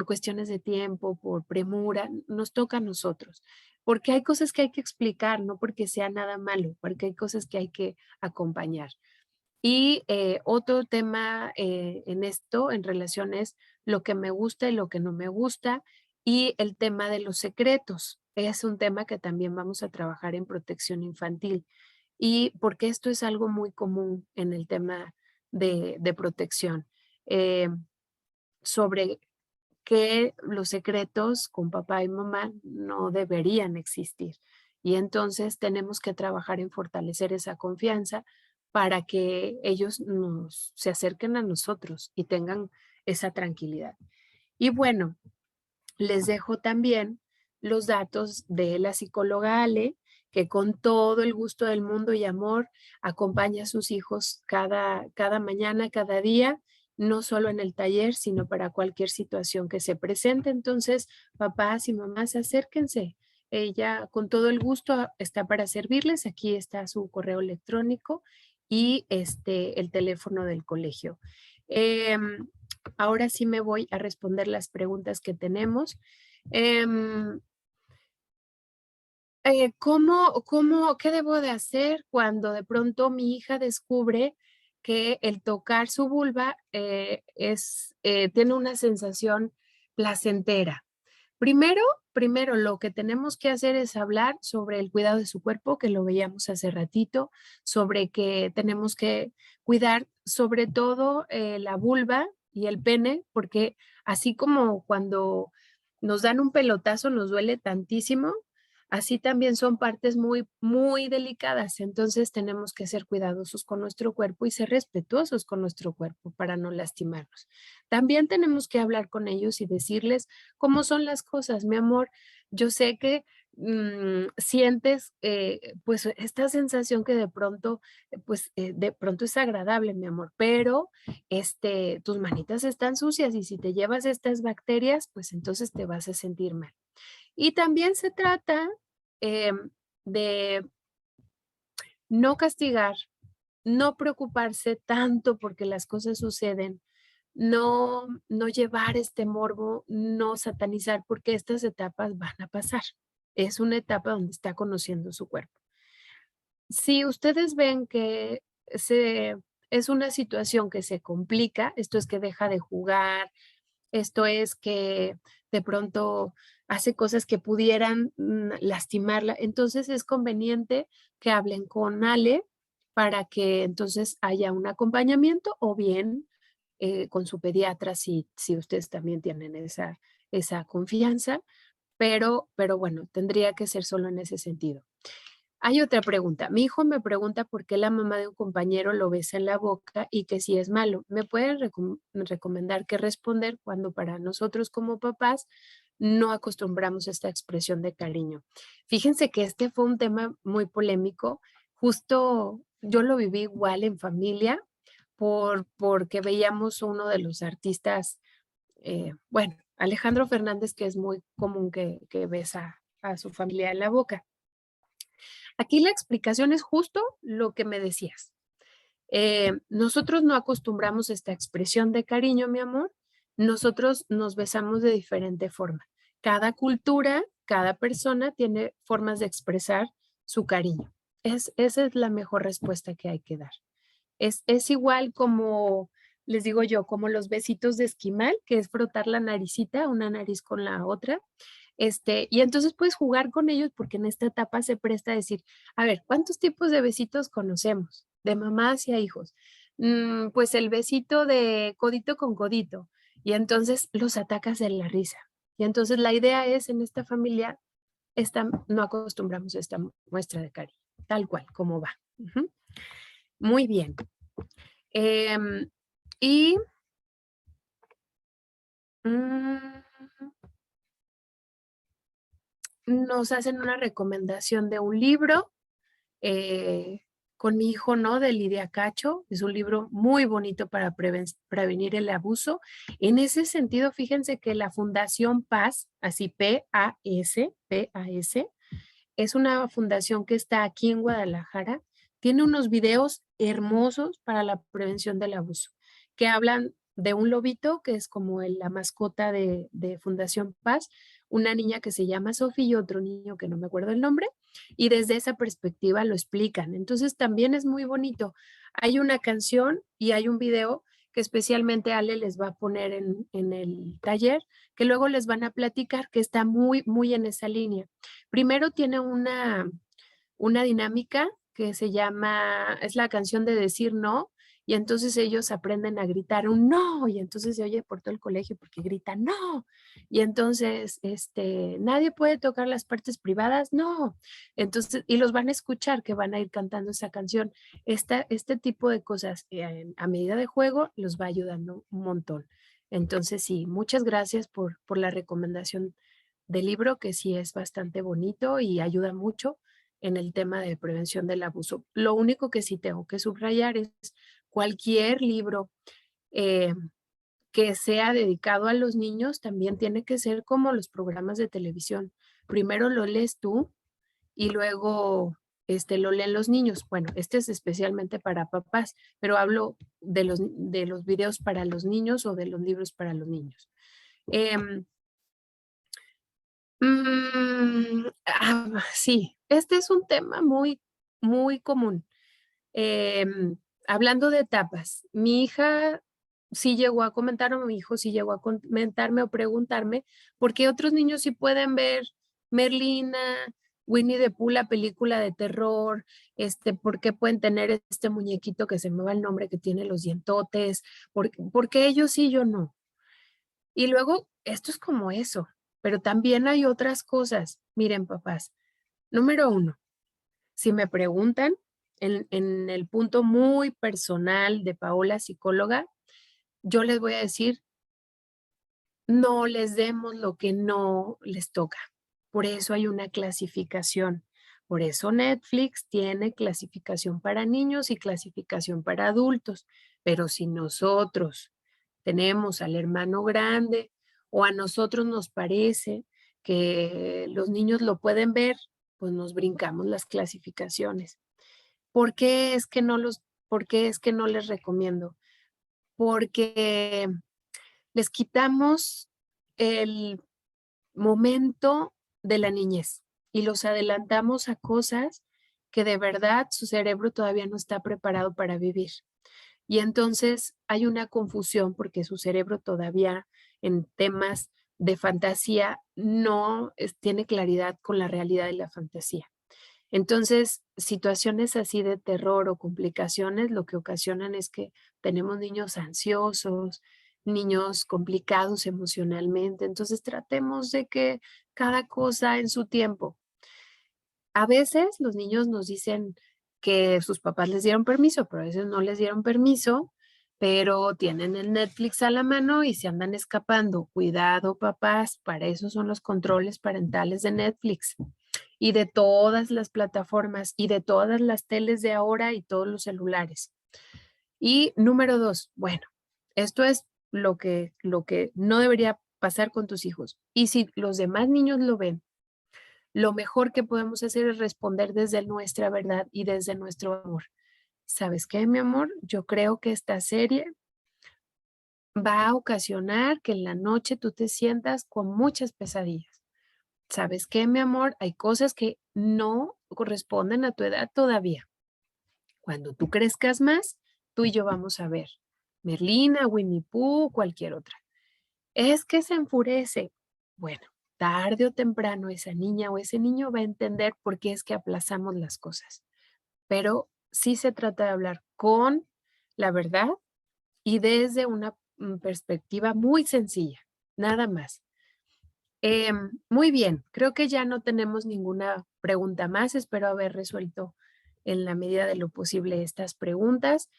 cuestiones de tiempo, por premura, nos toca a nosotros, porque hay cosas que hay que explicar, no porque sea nada malo, porque hay cosas que hay que acompañar. Y otro tema en esto, en relación es lo que me gusta y lo que no me gusta, y el tema de los secretos. Es un tema que también vamos a trabajar en protección infantil. Y porque esto es algo muy común en el tema de protección, eh, sobre que los secretos con papá y mamá no deberían existir. Y entonces tenemos que trabajar en fortalecer esa confianza para que ellos se acerquen a nosotros y tengan esa tranquilidad. Y bueno, les dejo también los datos de la psicóloga Ale, que con todo el gusto del mundo y amor acompaña a sus hijos cada mañana, cada día, no solo en el taller, sino para cualquier situación que se presente. Entonces, papás y mamás, acérquense. Ella con todo el gusto está para servirles. Aquí está su correo electrónico y el teléfono del colegio. Em, Ahora sí me voy a responder las preguntas que tenemos. Em, qué debo de hacer cuando de pronto mi hija descubre que el tocar su vulva tiene una sensación placentera? Primero, primero lo que tenemos que hacer es hablar sobre el cuidado de su cuerpo, que lo veíamos hace ratito, sobre que tenemos que cuidar sobre todo la vulva y el pene, porque así como cuando nos dan un pelotazo nos duele tantísimo, así también son partes muy, muy delicadas. Entonces tenemos que ser cuidadosos con nuestro cuerpo y ser respetuosos con nuestro cuerpo para no lastimarnos. También tenemos que hablar con ellos y decirles cómo son las cosas. Mi amor, yo sé que sientes pues esta sensación que de pronto es agradable, mi amor, pero tus manitas están sucias y si te llevas estas bacterias, pues entonces te vas a sentir mal. Y también se trata de no castigar, no preocuparse tanto porque las cosas suceden, no llevar este morbo, no satanizar, porque estas etapas van a pasar. Es una etapa donde está conociendo su cuerpo. Si ustedes ven que es una situación que se complica, esto es que deja de jugar, esto es que de pronto hace cosas que pudieran lastimarla. Entonces es conveniente que hablen con Ale para que entonces haya un acompañamiento o bien con su pediatra si ustedes también tienen esa confianza, pero bueno, tendría que ser solo en ese sentido. Hay otra pregunta. Mi hijo me pregunta por qué la mamá de un compañero lo besa en la boca y que si es malo. ¿Me pueden recomendar qué responder cuando para nosotros como papás no acostumbramos esta expresión de cariño? Fíjense que este fue un tema muy polémico. Justo yo lo viví igual en familia porque veíamos uno de los artistas, bueno, Alejandro Fernández, que es muy común que besa a su familia en la boca. Aquí la explicación es justo lo que me decías. Nosotros no acostumbramos esta expresión de cariño, mi amor. Nosotros nos besamos de diferente forma. Cada cultura, cada persona tiene formas de expresar su cariño. Esa es la mejor respuesta que hay que dar. Es igual como, les digo yo, como los besitos de esquimal, que es frotar la naricita, una nariz con la otra. Y entonces puedes jugar con ellos porque en esta etapa se presta a decir, a ver, ¿cuántos tipos de besitos conocemos? De mamá hacia hijos. Pues el besito de codito con codito. Y entonces los atacas de la risa. Y entonces la idea es en esta familia, no acostumbramos esta muestra de cariño, tal cual, como va. Ujú. Muy bien. Em, y mm, nos hacen una recomendación de un libro eh, con mi hijo, ¿no? De Lidia Cacho. Es un libro muy bonito para prevenir el abuso. En ese sentido, fíjense que la Fundación Paz, así P-A-S, P-A-S, es una fundación que está aquí en Guadalajara. Tiene unos videos hermosos para la prevención del abuso, que hablan de un lobito, que es como la mascota de Fundación Paz, una niña que se llama Sofía y otro niño que no me acuerdo el nombre, y desde esa perspectiva lo explican. Entonces también es muy bonito. Hay una canción y hay un video que especialmente Ale les va a poner en el taller, que luego les van a platicar, que está muy, muy en esa línea. Primero tiene una dinámica que se llama, es la canción de decir no, y entonces ellos aprenden a gritar un no, y entonces se oye por todo el colegio porque gritan no, y entonces, nadie puede tocar las partes privadas, no, entonces, y los van a escuchar que van a ir cantando esa canción. Este tipo de cosas a medida de juego los va ayudando un montón. Entonces, sí, muchas gracias por la recomendación del libro, que sí es bastante bonito y ayuda mucho en el tema de prevención del abuso. Lo único que sí tengo que subrayar es cualquier libro eh, que sea dedicado a los niños también tiene que ser como los programas de televisión. Primero lo lees tú y luego lo leen los niños. Bueno, este es especialmente para papás, pero hablo de los videos para los niños o de los libros para los niños. Sí, este es un tema muy, muy común. Hablando de etapas, mi hija sí llegó a comentar, o mi hijo sí llegó a comentarme o preguntarme por qué otros niños sí pueden ver Merlina, Winnie the Pooh, la película de terror, por qué pueden tener este muñequito que se me va el nombre, que tiene los dientotes, por qué ellos sí, yo no. Y luego, esto es como eso, pero también hay otras cosas. Miren, papás, número uno, si me preguntan en el punto muy personal de Paola, psicóloga, yo les voy a decir, no les demos lo que no les toca. Por eso hay una clasificación. Por eso Netflix tiene clasificación para niños y clasificación para adultos. Pero si nosotros tenemos al hermano grande o a nosotros nos parece que los niños lo pueden ver, pues nos brincamos las clasificaciones. ¿Por qué es que por qué es que no les recomiendo? Porque les quitamos el momento de la niñez y los adelantamos a cosas que de verdad su cerebro todavía no está preparado para vivir. Y entonces hay una confusión porque su cerebro todavía en temas de fantasía no tiene claridad con la realidad de la fantasía. Entonces, situaciones así de terror o complicaciones lo que ocasionan es que tenemos niños ansiosos, niños complicados emocionalmente. Entonces, tratemos de que cada cosa en su tiempo. A veces los niños nos dicen que sus papás les dieron permiso, pero a veces no les dieron permiso, pero tienen el Netflix a la mano y se andan escapando. Cuidado, papás, para eso son los controles parentales de Netflix y de todas las plataformas y de todas las teles de ahora y todos los celulares. Y número dos, bueno, esto es lo que no debería pasar con tus hijos. Y si los demás niños lo ven, lo mejor que podemos hacer es responder desde nuestra verdad y desde nuestro amor. ¿Sabes qué, mi amor? Yo creo que esta serie va a ocasionar que en la noche tú te sientas con muchas pesadillas. ¿Sabes qué, mi amor? Hay cosas que no corresponden a tu edad todavía. Cuando tú crezcas más, tú y yo vamos a ver Merlina, Winnie Pooh, cualquier otra. Es que se enfurece. Bueno, tarde o temprano esa niña o ese niño va a entender por qué es que aplazamos las cosas. Pero sí se trata de hablar con la verdad y desde una perspectiva muy sencilla, nada más. Muy bien, creo que ya no tenemos ninguna pregunta más. Espero haber resuelto en la medida de lo posible estas preguntas.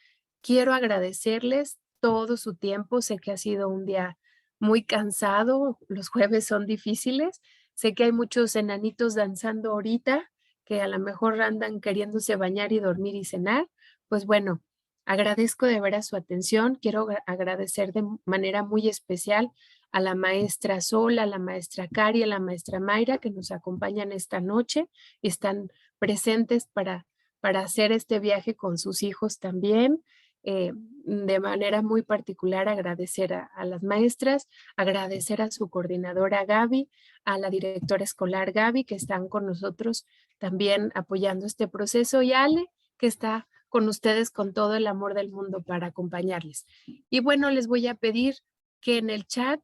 Quiero agradecerles todo su tiempo. Sé que ha sido un día muy cansado. Los jueves son difíciles. Sé que hay muchos enanitos danzando ahorita que a lo mejor andan queriéndose bañar y dormir y cenar. Pues bueno, agradezco de veras su atención. Quiero agradecer de manera muy especial a la maestra Sol, a la maestra Cari, a la maestra Mayra, que nos acompañan esta noche y están presentes para hacer este viaje con sus hijos también. De manera muy particular agradecer a las maestras, agradecer a su coordinadora Gaby, a la directora escolar Gaby, que están con nosotros también apoyando este proceso, y a Ale, que está con ustedes con todo el amor del mundo para acompañarles. Y bueno, les voy a pedir que en el chat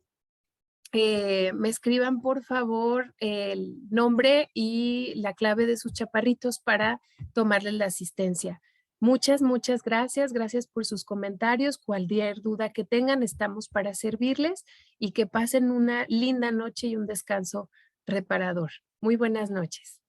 me escriban por favor el nombre y la clave de sus chaparritos para tomarles la asistencia. Muchas, muchas gracias. Gracias por sus comentarios. Cualquier duda que tengan, estamos para servirles y que pasen una linda noche y un descanso reparador. Muy buenas noches.